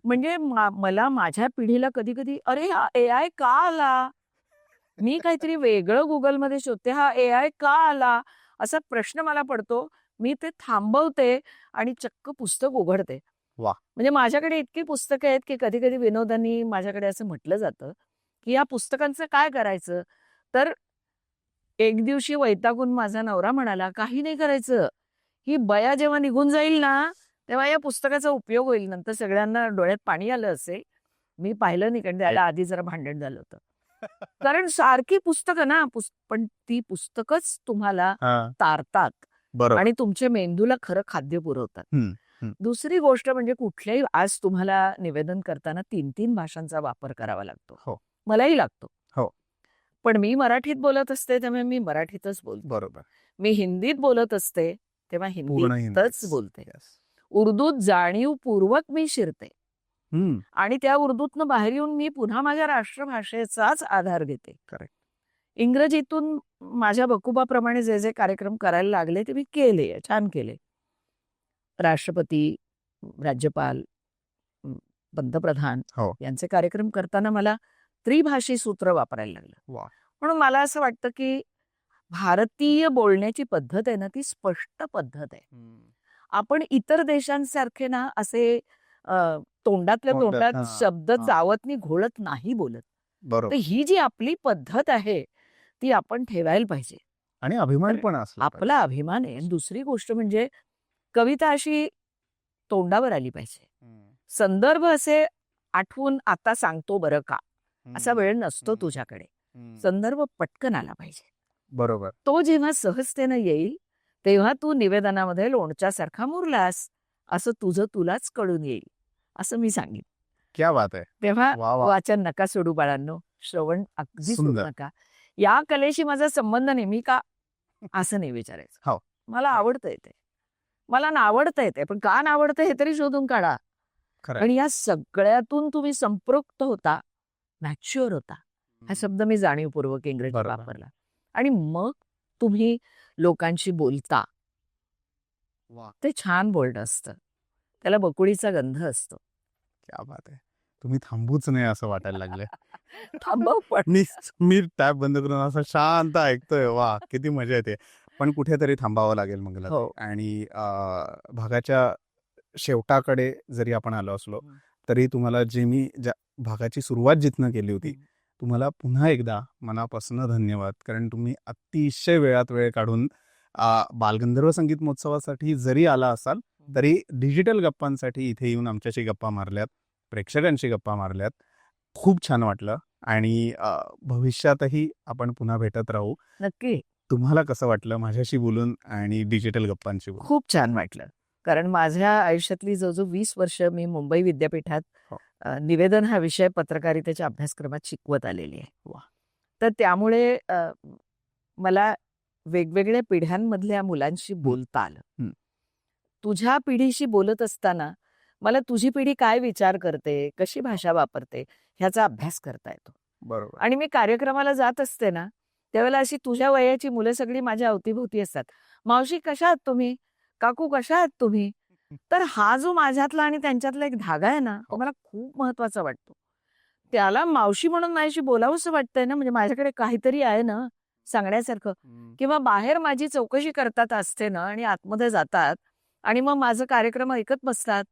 [SPEAKER 1] म्हणजे मला माझ्या पिढीला कधी कधी अरे हा AI का आला, मी काहीतरी वेगळं गुगलमध्ये शोधते, हा AI का आला असा प्रश्न मला पडतो. मी ते थांबवते आणि चक्क पुस्तक उघडते.
[SPEAKER 2] वा.
[SPEAKER 1] म्हणजे माझ्याकडे इतकी पुस्तकं आहेत की कधी कधी विनोदांनी माझ्याकडे असं म्हटलं जातं की या पुस्तकांचं काय करायचं. तर एक दिवशी वैतागून माझा नवरा म्हणाला, काही नाही करायचं, ही बया जेव्हा निघून जाईल ना, तेव्हा या पुस्तकाचा उपयोग होईल. नंतर सगळ्यांना डोळ्यात पाणी आलं असेल. मी पाहिलं नाही, कारण त्याला आधी जरा भांडण झालं होतं. कारण सारखी पुस्तकं ना, पण ती पुस्तकच तुम्हाला तारतात
[SPEAKER 2] बरोबर.
[SPEAKER 1] आणि तुमच्या मेंदूला खरं खाद्य पुरवतात. दुसरी गोष्ट म्हणजे कुठल्याही आज तुम्हाला निवेदन करताना 3-3 भाषांचा वापर करावा लागतो.
[SPEAKER 2] हो.
[SPEAKER 1] मलाही लागतो.
[SPEAKER 2] हो.
[SPEAKER 1] पण मी मराठीत बोलत असते त्यामुळे मी मराठीतच बोलते.
[SPEAKER 2] बरोबर.
[SPEAKER 1] मी हिंदीत बोलत असते तेव्हा हिंदीतच बोलते. उर्दूत जाणीवपूर्वक मी शिरते आणि त्या उर्दूतनं बाहेर येऊन मी पुन्हा माझ्या राष्ट्रभाषेचाच आधार घेते.
[SPEAKER 2] करेक्ट.
[SPEAKER 1] इंग्रजीतून माझ्या बकुबाप्रमाणे जे जे कार्यक्रम करायला लागले ते मी केले, छान केले. राष्ट्रपती, राज्यपाल, पंतप्रधान यांचे कार्यक्रम करताना मला त्रिभाषी सूत्र वापरायला लागलं. म्हणून मला असं वाटतं की भारतीय बोलण्याची पद्धत आहे ना, ती स्पष्ट पद्धत आहे. आपण इतर देशांसारखे ना असे तोंडातल्या तोंडात शब्द चावत नाही, घोळत नाही बोलत. तर ही जी आपली पद्धत आहे ती आपण ठेवायला पाहिजे.
[SPEAKER 2] आणि अभिमान पण असला पाहिजे.
[SPEAKER 1] आपला अभिमान आहे. आणि दुसरी गोष्ट म्हणजे कविता अशी तोंडावर आली पाहिजे. संदर्भ असे आठवून आता सांगतो बरं का, असा वेळ नसतो तुझ्याकडे. संदर्भ पटकन आला पाहिजे.
[SPEAKER 2] बरोबर.
[SPEAKER 1] तो जेव्हा सहजतेनं येईल तेव्हा तू निवेदनामध्ये लोणच्यासारखा मुरलास, असं तुझं तुलाच कळून येईल, असं मी सांगेन.
[SPEAKER 2] क्या बात आहे.
[SPEAKER 1] तेव्हा
[SPEAKER 2] वा वा.
[SPEAKER 1] वाचन नका सोडू बाळांनो, श्रवण अगदी सोडू
[SPEAKER 2] सुंदर.
[SPEAKER 1] नका. या कलेशी माझा संबंध नेहमी का, असं नाही विचारायचं.
[SPEAKER 2] हो.
[SPEAKER 1] मला आवडतं ते, मला नावडतं ते, पण का नावडतं हे तरी शोधून काढा.
[SPEAKER 2] खरंय.
[SPEAKER 1] आणि या सगळ्यातून तुम्ही संपृक्त होता, मॅच्युअर होता. हा शब्द मी जाणीवपूर्वक इंग्रजीत
[SPEAKER 2] बरोबर.
[SPEAKER 1] वापरला. आणि मग तुम्ही लोकांशी बोलता,
[SPEAKER 2] वा.
[SPEAKER 1] ते छान बोलणं असतं. त्याला बकुळीचा गंध असतो.
[SPEAKER 2] क्या बात आहे. तुम्ही थांबूच नाही असं वाटायला लागलंय.
[SPEAKER 1] थांबव पण.
[SPEAKER 2] मी टॅब बंद करून असं शांत ऐकतोय. वा, किती मजा येते. पण कुठेतरी थांबावं लागेल मंगला.
[SPEAKER 1] हो.
[SPEAKER 2] आणि भागाच्या शेवटाकडे जरी आपण आलो असलो तरी तुम्हाला जे मी ज्या भागाची सुरुवात जिथनं केली होती, तुम्हाला पुन्हा एकदा मनापासून धन्यवाद. कारण तुम्ही अतिशय वेळात वेळ काढून बालगंधर्व संगीत महोत्सवासाठी जरी आला असाल तरी डिजिटल गप्पांसाठी इथे येऊन आमच्याशी गप्पा मारल्यात, प्रेक्षकांशी गप्पा मारल्यात. खूप छान वाटलं. आणि भविष्यातही आपण पुन्हा भेटत राहू.
[SPEAKER 1] नक्की.
[SPEAKER 2] तुम्हाला कसं वाटलं माझ्याशी बोलून आणि डिजिटल गप्पांशी बोलून?
[SPEAKER 1] खूप छान वाटलं. कारण माझ्या आयुष्यातली जवळजवळ 20 वर्ष मी मुंबई विद्यापीठात
[SPEAKER 2] हो.
[SPEAKER 1] निवेदन हा विषय पत्रकारितेच्या अभ्यासक्रमात शिकवत आलेली आहे.
[SPEAKER 2] वा.
[SPEAKER 1] तर त्यामुळे मला वेगवेगळ्या पिढ्यांमधल्या मुलांशी बोलता आलं.
[SPEAKER 2] हं.
[SPEAKER 1] तुझ्या पिढीशी बोलत असताना मला तुझी पिढी काय विचार करते, कशी भाषा वापरते, ह्याचा अभ्यास करता येतो.
[SPEAKER 2] बरोबर.
[SPEAKER 1] आणि मी कार्यक्रमाला जात असते ना, त्यावेळेला अशी तुझ्या वयाची मुलं सगळी माझ्या अवतीभोवती असतात. मावशी कशा आहात तुम्ही? काकू कशा आहात तुम्ही? तर हा जो माझ्यातला आणि त्यांच्यातला एक धागा आहे ना, तो मला खूप महत्वाचा वाटतो. त्याला मावशी म्हणून माझ्याशी बोलावंसं वाटतंय ना, म्हणजे माझ्याकडे काहीतरी आहे ना सांगण्यासारखं. किंवा बाहेर माझी चौकशी करतात असते ना आणि आतमध्ये जातात आणि मग माझं कार्यक्रम ऐकत बसतात.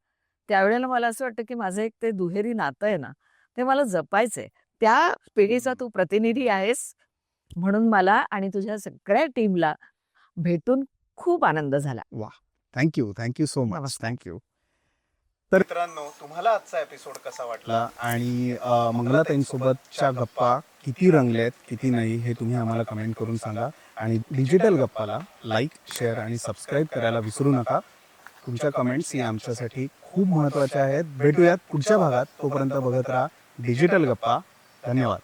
[SPEAKER 1] त्यावेळेला मला असं वाटतं की माझं एक ते दुहेरी नातं आहे ना, ते मला जपायचंय. त्या पिढीचा तू प्रतिनिधी आहेस, म्हणून मला आणि तुझ्या सगळ्या टीमला भेटून खूप आनंद झाला.
[SPEAKER 2] वा. Thank you so much.
[SPEAKER 1] नमस्कार.
[SPEAKER 2] थँक्यू. तर मित्रांनो, तुम्हाला आजचा एपिसोड कसा वाटला आणि मंगलाताईंसोबतच्या गप्पा किती रंगल्यात किती नाही हे तुम्ही आम्हाला कमेंट करून सांगा. आणि डिजिटल गप्पाला लाईक, शेअर आणि सबस्क्राईब करायला विसरू नका. तुमच्या कमेंट्स ही आमच्यासाठी खूप महत्त्वाच्या आहेत. भेटूयात पुढच्या भागात. तोपर्यंत बघत राहा डिजिटल गप्पा. धन्यवाद.